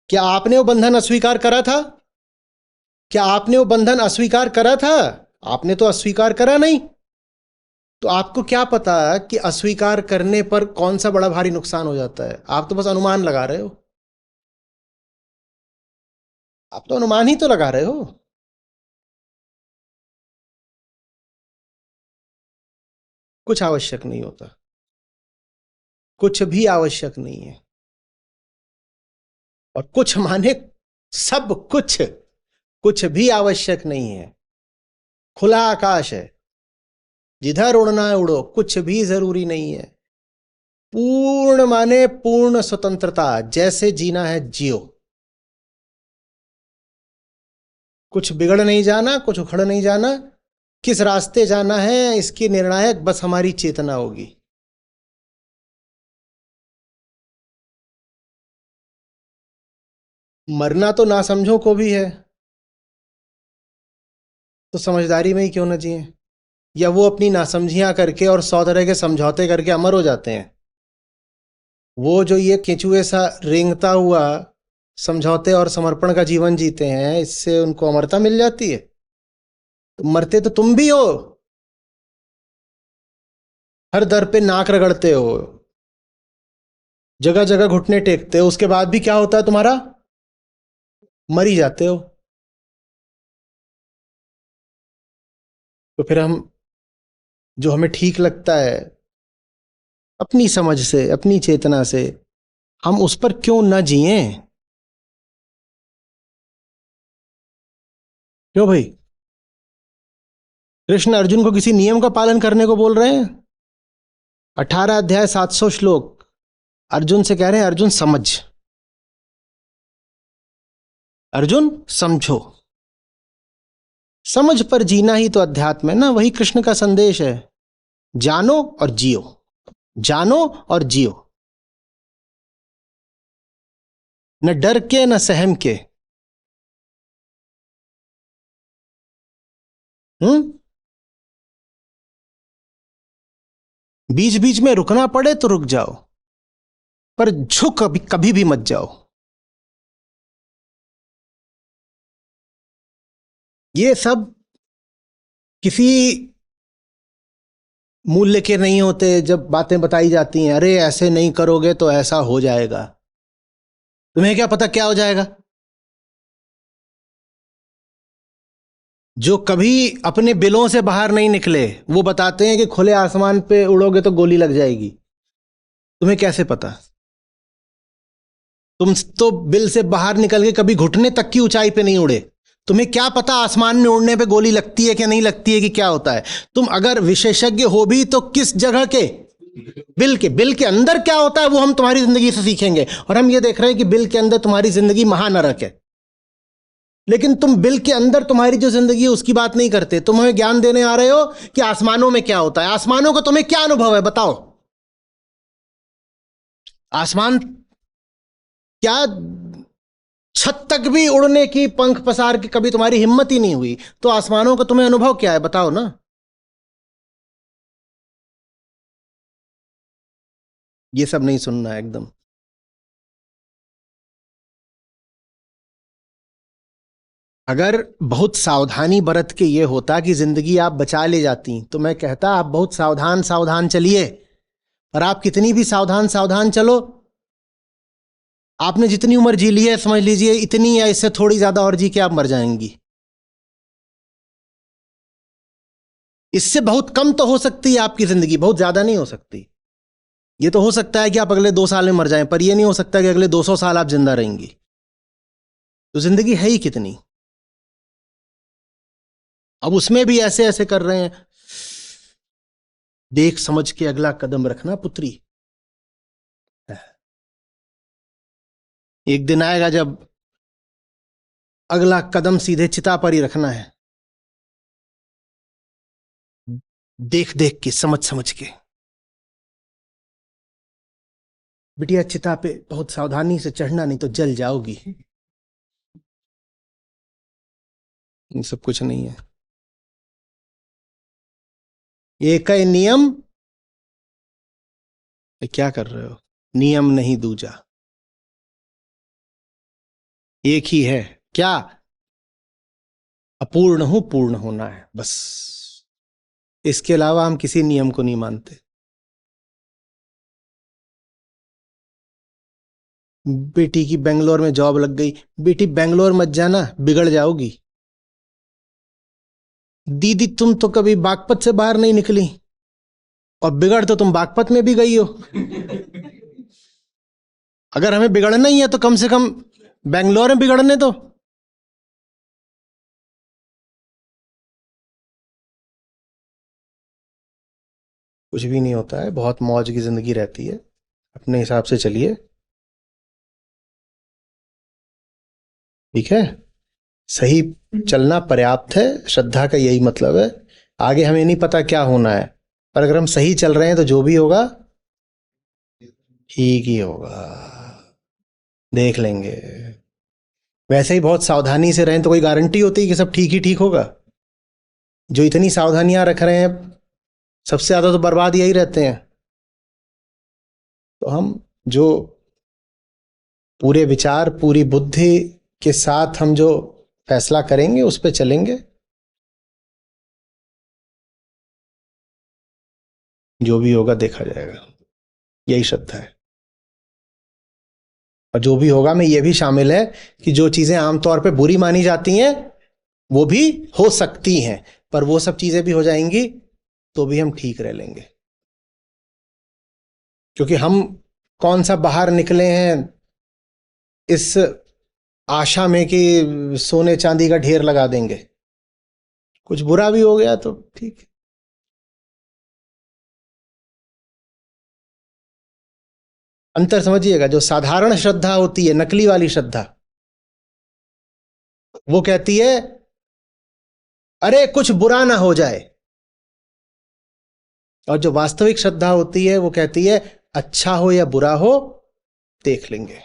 क्या आपने वो बंधन अस्वीकार करा था? क्या आपने वो बंधन अस्वीकार करा था? आपने तो अस्वीकार करा नहीं। तो आपको क्या पता कि अस्वीकार करने पर कौन सा बड़ा भारी नुकसान हो जाता है? आप तो बस अनुमान लगा रहे हो। आप तो अनुमान ही तो लगा रहे हो। कुछ आवश्यक नहीं होता, कुछ भी आवश्यक नहीं है। और कुछ माने सब कुछ, कुछ भी आवश्यक नहीं है। खुला आकाश है, जिधर उड़ना है उड़ो, कुछ भी जरूरी नहीं है। पूर्ण माने पूर्ण स्वतंत्रता, जैसे जीना है जियो। कुछ बिगड़ नहीं जाना, कुछ उखड़ नहीं जाना। किस रास्ते जाना है इसकी निर्णायक बस हमारी चेतना होगी। मरना तो ना समझो को भी है, तो समझदारी में ही क्यों ना जिए? या वो अपनी नासमझियां करके और 100 तरह के समझौते करके अमर हो जाते हैं। वो जो ये केंचुए सा रेंगता हुआ समझौते और समर्पण का जीवन जीते हैं, इससे उनको अमरता मिल जाती है। तो मरते तो तुम भी हो, हर दर पे नाक रगड़ते हो, जगह जगह घुटने टेकते हो, उसके बाद भी क्या होता है तुम्हारा? मर ही जाते हो। तो फिर हम, जो हमें ठीक लगता है अपनी समझ से, अपनी चेतना से, हम उस पर क्यों न जिए? क्यों भाई? कृष्ण अर्जुन को किसी नियम का पालन करने को बोल रहे हैं? 18 अध्याय 700 श्लोक अर्जुन से कह रहे हैं, अर्जुन समझ, अर्जुन समझो। समझ पर जीना ही तो अध्यात्म है ना, वही कृष्ण का संदेश है। जानो और जियो, जानो और जियो, न डर के न सहम के। बीच बीच में रुकना पड़े तो रुक जाओ, पर झुक कभी कभी भी मत जाओ। ये सब किसी मूल्य के नहीं होते। जब बातें बताई जाती हैं, अरे ऐसे नहीं करोगे तो ऐसा हो जाएगा, तुम्हें क्या पता क्या हो जाएगा? जो कभी अपने बिलों से बाहर नहीं निकले वो बताते हैं कि खुले आसमान पे उड़ोगे तो गोली लग जाएगी। तुम्हें कैसे पता? तुम तो बिल से बाहर निकल के कभी घुटने तक की ऊंचाई पे नहीं उड़े। तुम्हें क्या पता आसमान में उड़ने पे गोली लगती है कि नहीं लगती है, कि क्या होता है? तुम अगर विशेषज्ञ हो भी तो किस जगह के? बिल के अंदर क्या होता है वो हम तुम्हारी जिंदगी से सीखेंगे। और हम ये देख रहे हैं कि बिल के अंदर तुम्हारी जिंदगी महानरक है, लेकिन तुम बिल के अंदर तुम्हारी जो जिंदगी है उसकी बात नहीं करते। तुम हमें ज्ञान देने आ रहे हो कि आसमानों में क्या होता है। आसमानों का तुम्हें क्या अनुभव है बताओ? आसमान क्या, छत तक भी उड़ने की पंख पसार के कभी तुम्हारी हिम्मत ही नहीं हुई, तो आसमानों का तुम्हें अनुभव क्या है बताओ ना? ये सब नहीं सुनना है एकदम। अगर बहुत सावधानी बरत के ये होता कि जिंदगी आप बचा ले जाती, तो मैं कहता आप बहुत सावधान सावधान चलिए। पर आप कितनी भी सावधान सावधान चलो, आपने जितनी उम्र जी ली है समझ लीजिए इतनी या इससे थोड़ी ज्यादा और जी के आप मर जाएंगी। इससे बहुत कम तो हो सकती है आपकी जिंदगी, बहुत ज्यादा नहीं हो सकती। ये तो हो सकता है कि आप अगले 2 साल में मर जाएं, पर यह नहीं हो सकता कि अगले 200 साल आप जिंदा रहेंगी। तो जिंदगी है ही कितनी? अब उसमें भी ऐसे ऐसे कर रहे हैं। देख समझ के अगला कदम रखना पुत्री। एक दिन आएगा जब अगला कदम सीधे चिता पर ही रखना है, देख देख के, समझ समझ के। बिटिया चिता पे बहुत सावधानी से चढ़ना, नहीं तो जल जाओगी। ये सब कुछ नहीं है। एक ही नियम, ये क्या कर रहे हो? नियम नहीं दूजा, एक ही है। क्या? अपूर्ण हूं, पूर्ण होना है बस। इसके अलावा हम किसी नियम को नहीं मानते। बेटी की बेंगलोर में जॉब लग गई, बेटी बेंगलोर मत जाना, बिगड़ जाओगी। दीदी तुम तो कभी बागपत से बाहर नहीं निकली, और बिगड़ तो तुम बागपत में भी गई हो। अगर हमें बिगड़ना ही है तो कम से कम बेंगलोर में बिगड़ने दो। कुछ भी नहीं होता है, बहुत मौज की जिंदगी रहती है, अपने हिसाब से चलिए, ठीक है? सही चलना पर्याप्त है, श्रद्धा का यही मतलब है। आगे हमें नहीं पता क्या होना है, पर अगर हम सही चल रहे हैं तो जो भी होगा ठीक ही होगा, देख लेंगे। वैसे ही बहुत सावधानी से रहें तो कोई गारंटी होती है कि सब ठीक ही ठीक होगा? जो इतनी सावधानियां रख रहे हैं, सबसे ज्यादा तो बर्बाद यही रहते हैं। तो हम जो पूरे विचार, पूरी बुद्धि के साथ हम जो फैसला करेंगे उस पर चलेंगे, जो भी होगा देखा जाएगा। यही श्रद्धा है। और जो भी होगा में ये भी शामिल है कि जो चीजें आमतौर पे बुरी मानी जाती हैं वो भी हो सकती हैं, पर वो सब चीजें भी हो जाएंगी तो भी हम ठीक रह लेंगे। क्योंकि हम कौन सा बाहर निकले हैं इस आशा में कि सोने चांदी का ढेर लगा देंगे। कुछ बुरा भी हो गया तो ठीक है। अंतर समझिएगा। जो साधारण श्रद्धा होती है, नकली वाली श्रद्धा, वो कहती है अरे कुछ बुरा ना हो जाए। और जो वास्तविक श्रद्धा होती है वो कहती है अच्छा हो या बुरा हो देख लेंगे।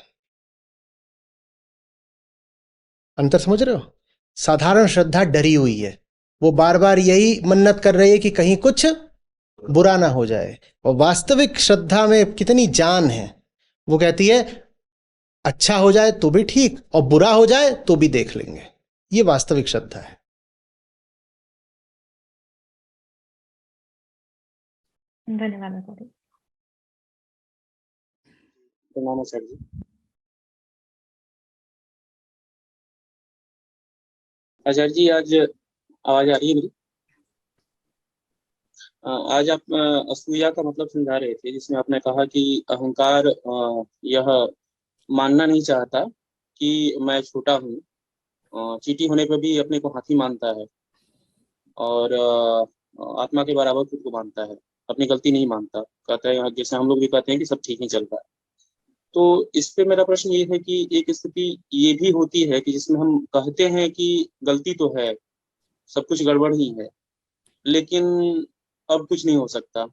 अंतर समझ रहे हो? साधारण श्रद्धा डरी हुई है, वो बार बार यही मन्नत कर रही है कि कहीं कुछ बुरा ना हो जाए। और वास्तविक श्रद्धा में कितनी जान है, वो कहती है अच्छा हो जाए तो भी ठीक, और बुरा हो जाए तो भी देख लेंगे। ये वास्तविक श्रद्धा है। धन्यवाद आचार्य। प्रणाम आचार्य जी। आचार्य जी, आज आवाज आ रही है मेरी? आज आप असूया का मतलब समझा रहे थे, जिसमें आपने कहा कि अहंकार यह मानना नहीं चाहता कि मैं छोटा हूँ। चींटी होने पर भी अपने को हाथी मानता है, और आत्मा के बराबर खुद को मानता है, अपनी गलती नहीं मानता। कहता है जैसे हम लोग भी कहते हैं कि सब ठीक ही चल रहा है। तो इस पे मेरा प्रश्न ये है कि एक स्थिति ये भी होती है कि जिसमें हम कहते हैं कि गलती तो है, सब कुछ गड़बड़ ही है, लेकिन अब कुछ नहीं हो सकता।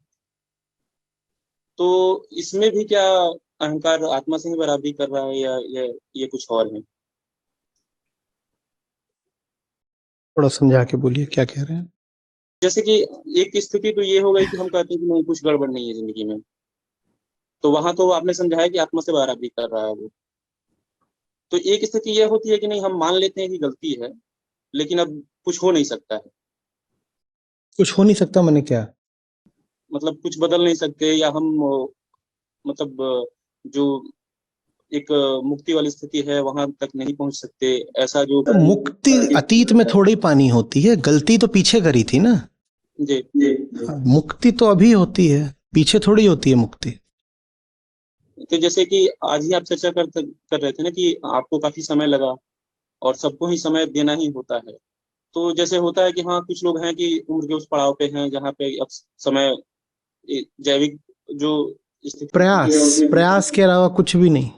तो इसमें भी क्या अहंकार आत्मा से ही बराबरी कर रहा है, या ये कुछ और है? थोड़ा समझा के बोलिए क्या कह रहे हैं। जैसे कि एक स्थिति तो ये हो गई कि हम कहते हैं कि नहीं, कुछ गड़बड़ नहीं है जिंदगी में, तो वहां तो आपने समझाया कि आत्मा से बराबरी कर रहा है वो। तो एक स्थिति ये होती है कि नहीं, हम मान लेते हैं कि गलती है, लेकिन अब कुछ हो नहीं सकता है। कुछ हो नहीं सकता मैंने क्या? मतलब कुछ बदल नहीं सकते, या हम मतलब जो एक मुक्ति वाली स्थिति है वहां तक नहीं पहुंच सकते, ऐसा जो। तो मुक्ति अतीत में थोड़ी पानी होती है, गलती तो पीछे करी थी ना। जी जी। मुक्ति तो अभी होती है, पीछे थोड़ी होती है मुक्ति। तो जैसे कि आज ही आप चर्चा कर रहे थे ना कि आपको काफी समय लगा, और सबको ही समय देना ही होता है। तो जैसे होता है कि हाँ, कुछ लोग हैं कि उम्र के उस पड़ाव पे हैं जहाँ पे अब समय जैविक जो स्थिति। प्रयास के अलावा कुछ भी नहीं।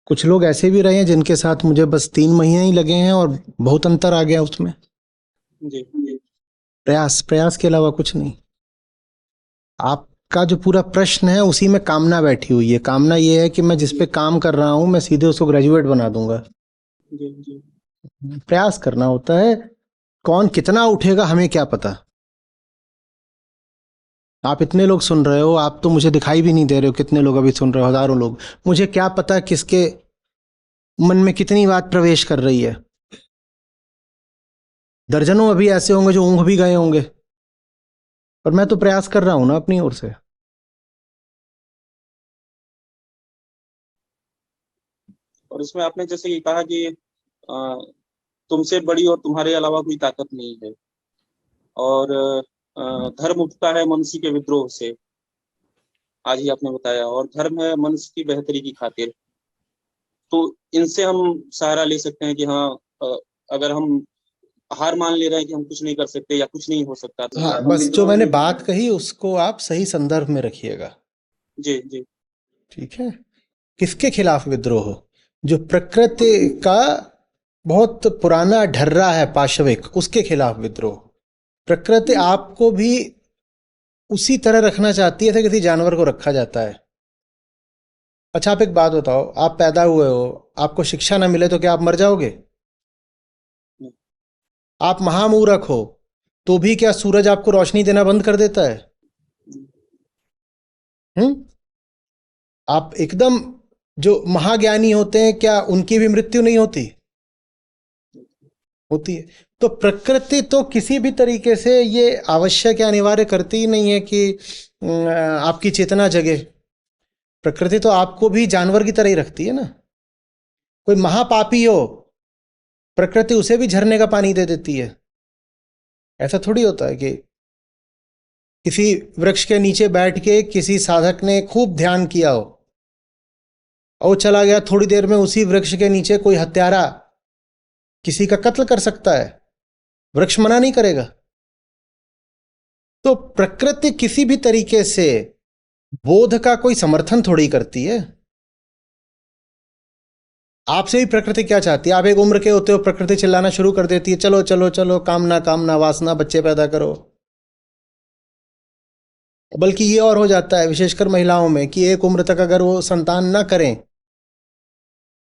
कुछ लोग ऐसे भी रहे हैं जिनके साथ मुझे बस 3 महीने ही लगे हैं और बहुत अंतर आ गया उसमें। जी। प्रयास के अलावा कुछ नहीं। आप का जो पूरा प्रश्न है उसी में कामना बैठी हुई है। कामना ये है कि मैं जिस पे काम कर रहा हूं मैं सीधे उसको ग्रेजुएट बना दूंगा। जी जी प्रयास करना होता है। कौन कितना उठेगा हमें क्या पता। आप इतने लोग सुन रहे हो, आप तो मुझे दिखाई भी नहीं दे रहे हो कितने लोग अभी सुन रहे हो, हजारों लोग। मुझे क्या पता किसके मन में कितनी बात प्रवेश कर रही है। दर्जनों अभी ऐसे होंगे जो ऊँघ भी गए होंगे, पर मैं तो प्रयास कर रहा हूं ना अपनी ओर से। और इसमें आपने जैसे ये कहा कि अ, तुमसे बड़ी और तुम्हारे अलावा कोई ताकत नहीं है, और धर्म उठता है मनुष्य के विद्रोह से, आज ही आपने बताया, और धर्म है मनुष्य की बेहतरी की खातिर। तो इनसे हम सहारा ले सकते हैं कि हाँ, अगर हम हार मान ले रहे हैं कि हम कुछ नहीं कर सकते या कुछ नहीं हो सकता, तो हाँ, बस जो मैंने बात कही उसको आप सही संदर्भ में रखिएगा। जी जी ठीक है। किसके खिलाफ विद्रोह? जो प्रकृति का बहुत पुराना ढर्रा है पाशविक, उसके खिलाफ विद्रोह। प्रकृति आपको भी उसी तरह रखना चाहती है जैसे किसी जानवर को रखा जाता है। अच्छा, आप एक बात बताओ, आप पैदा हुए हो, आपको शिक्षा ना मिले तो क्या आप मर जाओगे? आप महामूर्ख हो तो भी क्या सूरज आपको रोशनी देना बंद कर देता है? हम्म। आप एकदम जो महाज्ञानी होते हैं, क्या उनकी भी मृत्यु नहीं होती? होती है। तो प्रकृति तो किसी भी तरीके से ये आवश्यक या अनिवार्य करती ही नहीं है कि आपकी चेतना जगे। प्रकृति तो आपको भी जानवर की तरह ही रखती है ना। कोई महापापी हो, प्रकृति उसे भी झरने का पानी दे देती है। ऐसा थोड़ी होता है कि किसी वृक्ष के नीचे बैठ के किसी साधक ने खूब ध्यान किया हो और वो चला गया, थोड़ी देर में उसी वृक्ष के नीचे कोई हत्यारा किसी का कत्ल कर सकता है, वृक्ष मना नहीं करेगा। तो प्रकृति किसी भी तरीके से बोध का कोई समर्थन थोड़ी करती है। आपसे भी प्रकृति क्या चाहती है? आप एक उम्र के होते हो, प्रकृति चिल्लाना शुरू कर देती है, चलो चलो चलो, कामना कामना वासना, बच्चे पैदा करो। बल्कि ये और हो जाता है विशेषकर महिलाओं में कि एक उम्र तक अगर वो संतान ना करें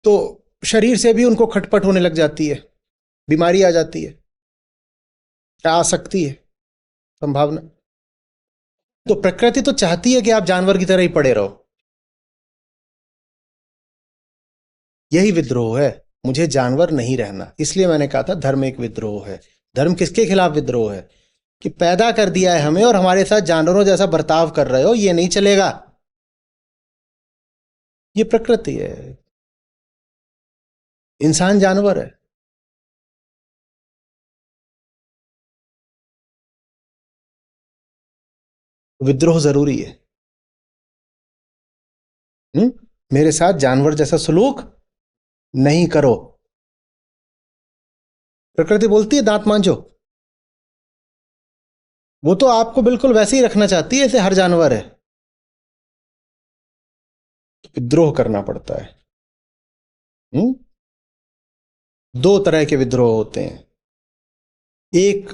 तो शरीर से भी उनको खटपट होने लग जाती है, बीमारी आ जाती है, आ सकती है संभावना। तो प्रकृति तो चाहती है कि आप जानवर की तरह ही पड़े रहो। यही विद्रोह है, मुझे जानवर नहीं रहना। इसलिए मैंने कहा था धर्म एक विद्रोह है। धर्म किसके खिलाफ विद्रोह है? कि पैदा कर दिया है हमें और हमारे साथ जानवरों जैसा बर्ताव कर रहे हो, ये नहीं चलेगा। ये प्रकृति है, इंसान जानवर है। विद्रोह जरूरी है। मेरे साथ जानवर जैसा सलूक नहीं करो। प्रकृति बोलती है दांत मांझो, वो तो आपको बिल्कुल वैसे ही रखना चाहती है जैसे हर जानवर है। विद्रोह करना पड़ता है। दो तरह के विद्रोह होते हैं, एक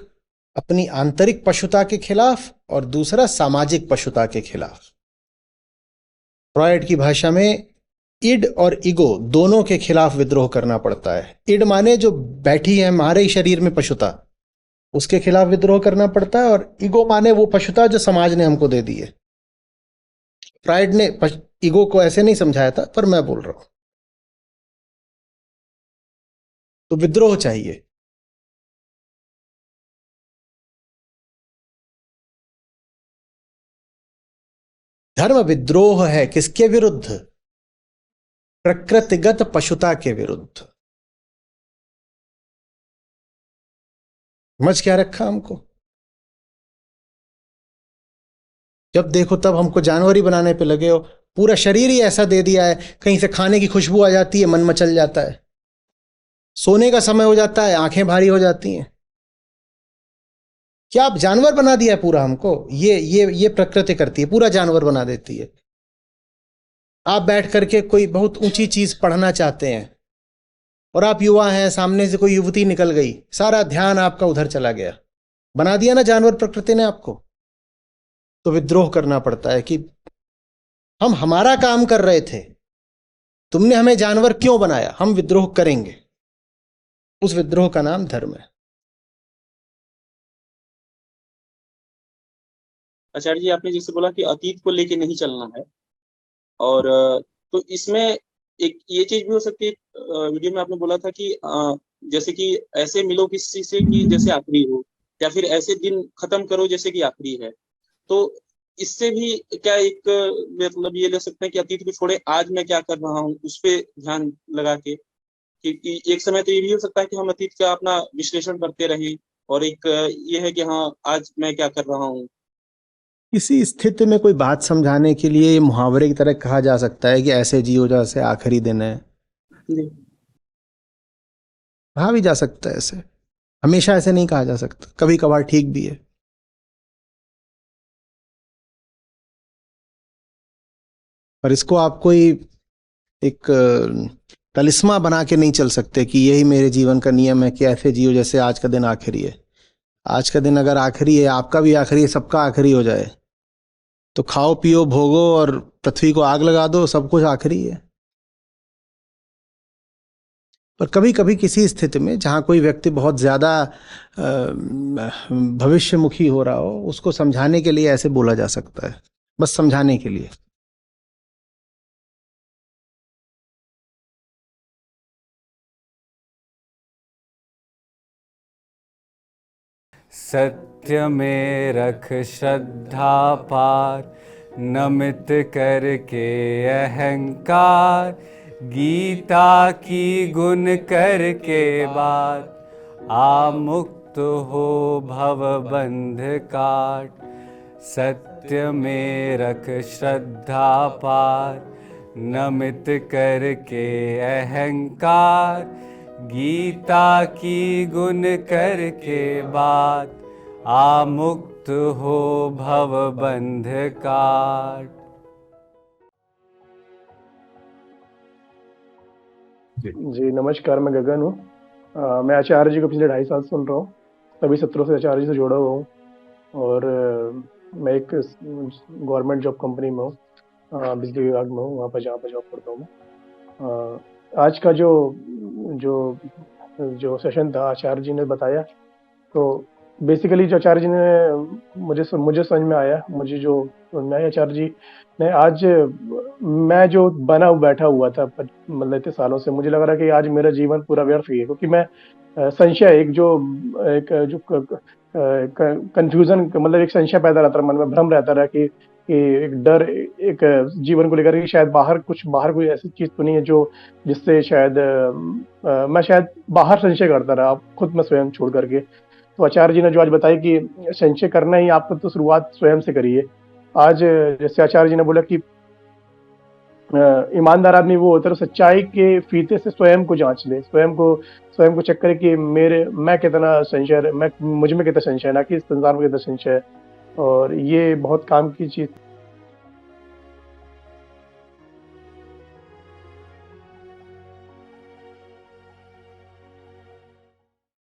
अपनी आंतरिक पशुता के खिलाफ और दूसरा सामाजिक पशुता के खिलाफ। फ्रॉयड की भाषा में इड और ईगो दोनों के खिलाफ विद्रोह करना पड़ता है। इड माने जो बैठी है हमारे ही शरीर में पशुता, उसके खिलाफ विद्रोह करना पड़ता है, और ईगो माने वो पशुता जो समाज ने हमको दे दी है। फ्रॉयड ने ईगो को ऐसे नहीं समझाया था, पर मैं बोल रहा हूं। तो विद्रोह चाहिए। धर्म विद्रोह है किसके विरुद्ध? प्रकृतिगत पशुता के विरुद्ध। समझ क्या रखा हमको? जब देखो तब हमको जानवर ही बनाने पे लगे हो। पूरा शरीर ही ऐसा दे दिया है, कहीं से खाने की खुशबू आ जाती है, मन मचल जाता है। सोने का समय हो जाता है, आंखें भारी हो जाती हैं। क्या आप जानवर बना दिया है पूरा हमको? ये प्रकृति करती है, पूरा जानवर बना देती है। आप बैठ करके कोई बहुत ऊंची चीज पढ़ना चाहते हैं और आप युवा हैं, सामने से कोई युवती निकल गई, सारा ध्यान आपका उधर चला गया। बना दिया ना जानवर प्रकृति ने आपको। तो विद्रोह करना पड़ता है कि हम हमारा काम कर रहे थे, तुमने हमें जानवर क्यों बनाया, हम विद्रोह करेंगे। उस विद्रोह का नाम धर्म है। आचार्य जी, आपने जैसे बोला कि अतीत को लेके नहीं चलना है, और तो इसमें एक ये चीज भी हो सकती है, वीडियो में आपने बोला था कि जैसे कि ऐसे मिलो किसी से कि जैसे आखिरी हो, या फिर ऐसे दिन खत्म करो जैसे कि आखिरी है। तो इससे भी क्या एक मतलब ये ले सकते हैं कि अतीत को छोड़े, आज मैं क्या कर रहा हूँ उस पे ध्यान लगा के, क्योंकि एक समय तो ये भी हो सकता है कि हम अतीत का अपना विश्लेषण करते रहे, और एक ये है कि हाँ आज मैं क्या कर रहा हूँ। किसी स्थिति में कोई बात समझाने के लिए ये मुहावरे की तरह कहा जा सकता है कि ऐसे जियो जैसे आखिरी दिन है। जी। कहा भी जा सकता है ऐसे, हमेशा ऐसे नहीं कहा जा सकता, कभी कभार ठीक भी है। पर इसको आप कोई एक तलिस्मा बना के नहीं चल सकते कि यही मेरे जीवन का नियम है कि ऐसे जियो जैसे आज का दिन आखिरी है। आज का दिन अगर आखिरी है, आपका भी आखिरी है, सबका आखिरी हो जाए, तो खाओ पियो भोगो और पृथ्वी को आग लगा दो, सब कुछ आखिरी है। पर कभी कभी किसी स्थिति में जहाँ कोई व्यक्ति बहुत ज़्यादा भविष्यमुखी हो रहा हो, उसको समझाने के लिए ऐसे बोला जा सकता है, बस समझाने के लिए। सत्य में रख श्रद्धा पार, नमित करके अहंकार, गीता की गुण करके बात, आ मुक्त हो भव बंध काट। सत्य में रख श्रद्धा पार, नमित करके अहंकार, गीता की गुण करके बात, आ मुक्त हो भव बंध काट। जी नमस्कार, मैं गगन हूँ। मैं आचार्य जी को पिछले 2.5 साल सुन रहा हूँ, सभी सत्रों से आचार्य जी से जुड़ा हुआ हूँ, और मैं एक गवर्नमेंट जॉब कंपनी में हूँ, बिजली विभाग में हूँ, वहाँ पर जहाँ पर जॉब करता हूँ मैं। आज का जो जो जो सेशन था, आचार्य जी ने बताया, तो बेसिकली जो आचार्य जी ने मुझे समझ में आया, मुझे जो समझ में आया, आचार्य जी ने आज मैं जो बना बैठा हुआ था मतलब इतने सालों से, मुझे लग रहा है कि आज मेरा जीवन पूरा व्यर्थ ही है, क्योंकि मैं संशय एक जो कंफ्यूजन मतलब एक संशय पैदा रहता रहा मन में, भ्रम रहता रहा कि एक डर एक जीवन को लेकर कि शायद बाहर कोई ऐसी चीज तो नहीं है जो जिससे शायद मैं शायद बाहर संशय करता रहा, खुद में स्वयं छोड़ करके। तो आचार्य जी ने जो आज बताया कि संशय करना ही आपको तो शुरुआत स्वयं से करिए। आज जैसे आचार्य जी ने बोला कि ईमानदार आदमी वो होता है सच्चाई के फीते से स्वयं को जांच ले, स्वयं को चेक करे कि मैं कितना संशय, मैं मुझ में कितना संशय है, ना कि इस संसार में कितना संशय है। और ये बहुत काम की चीज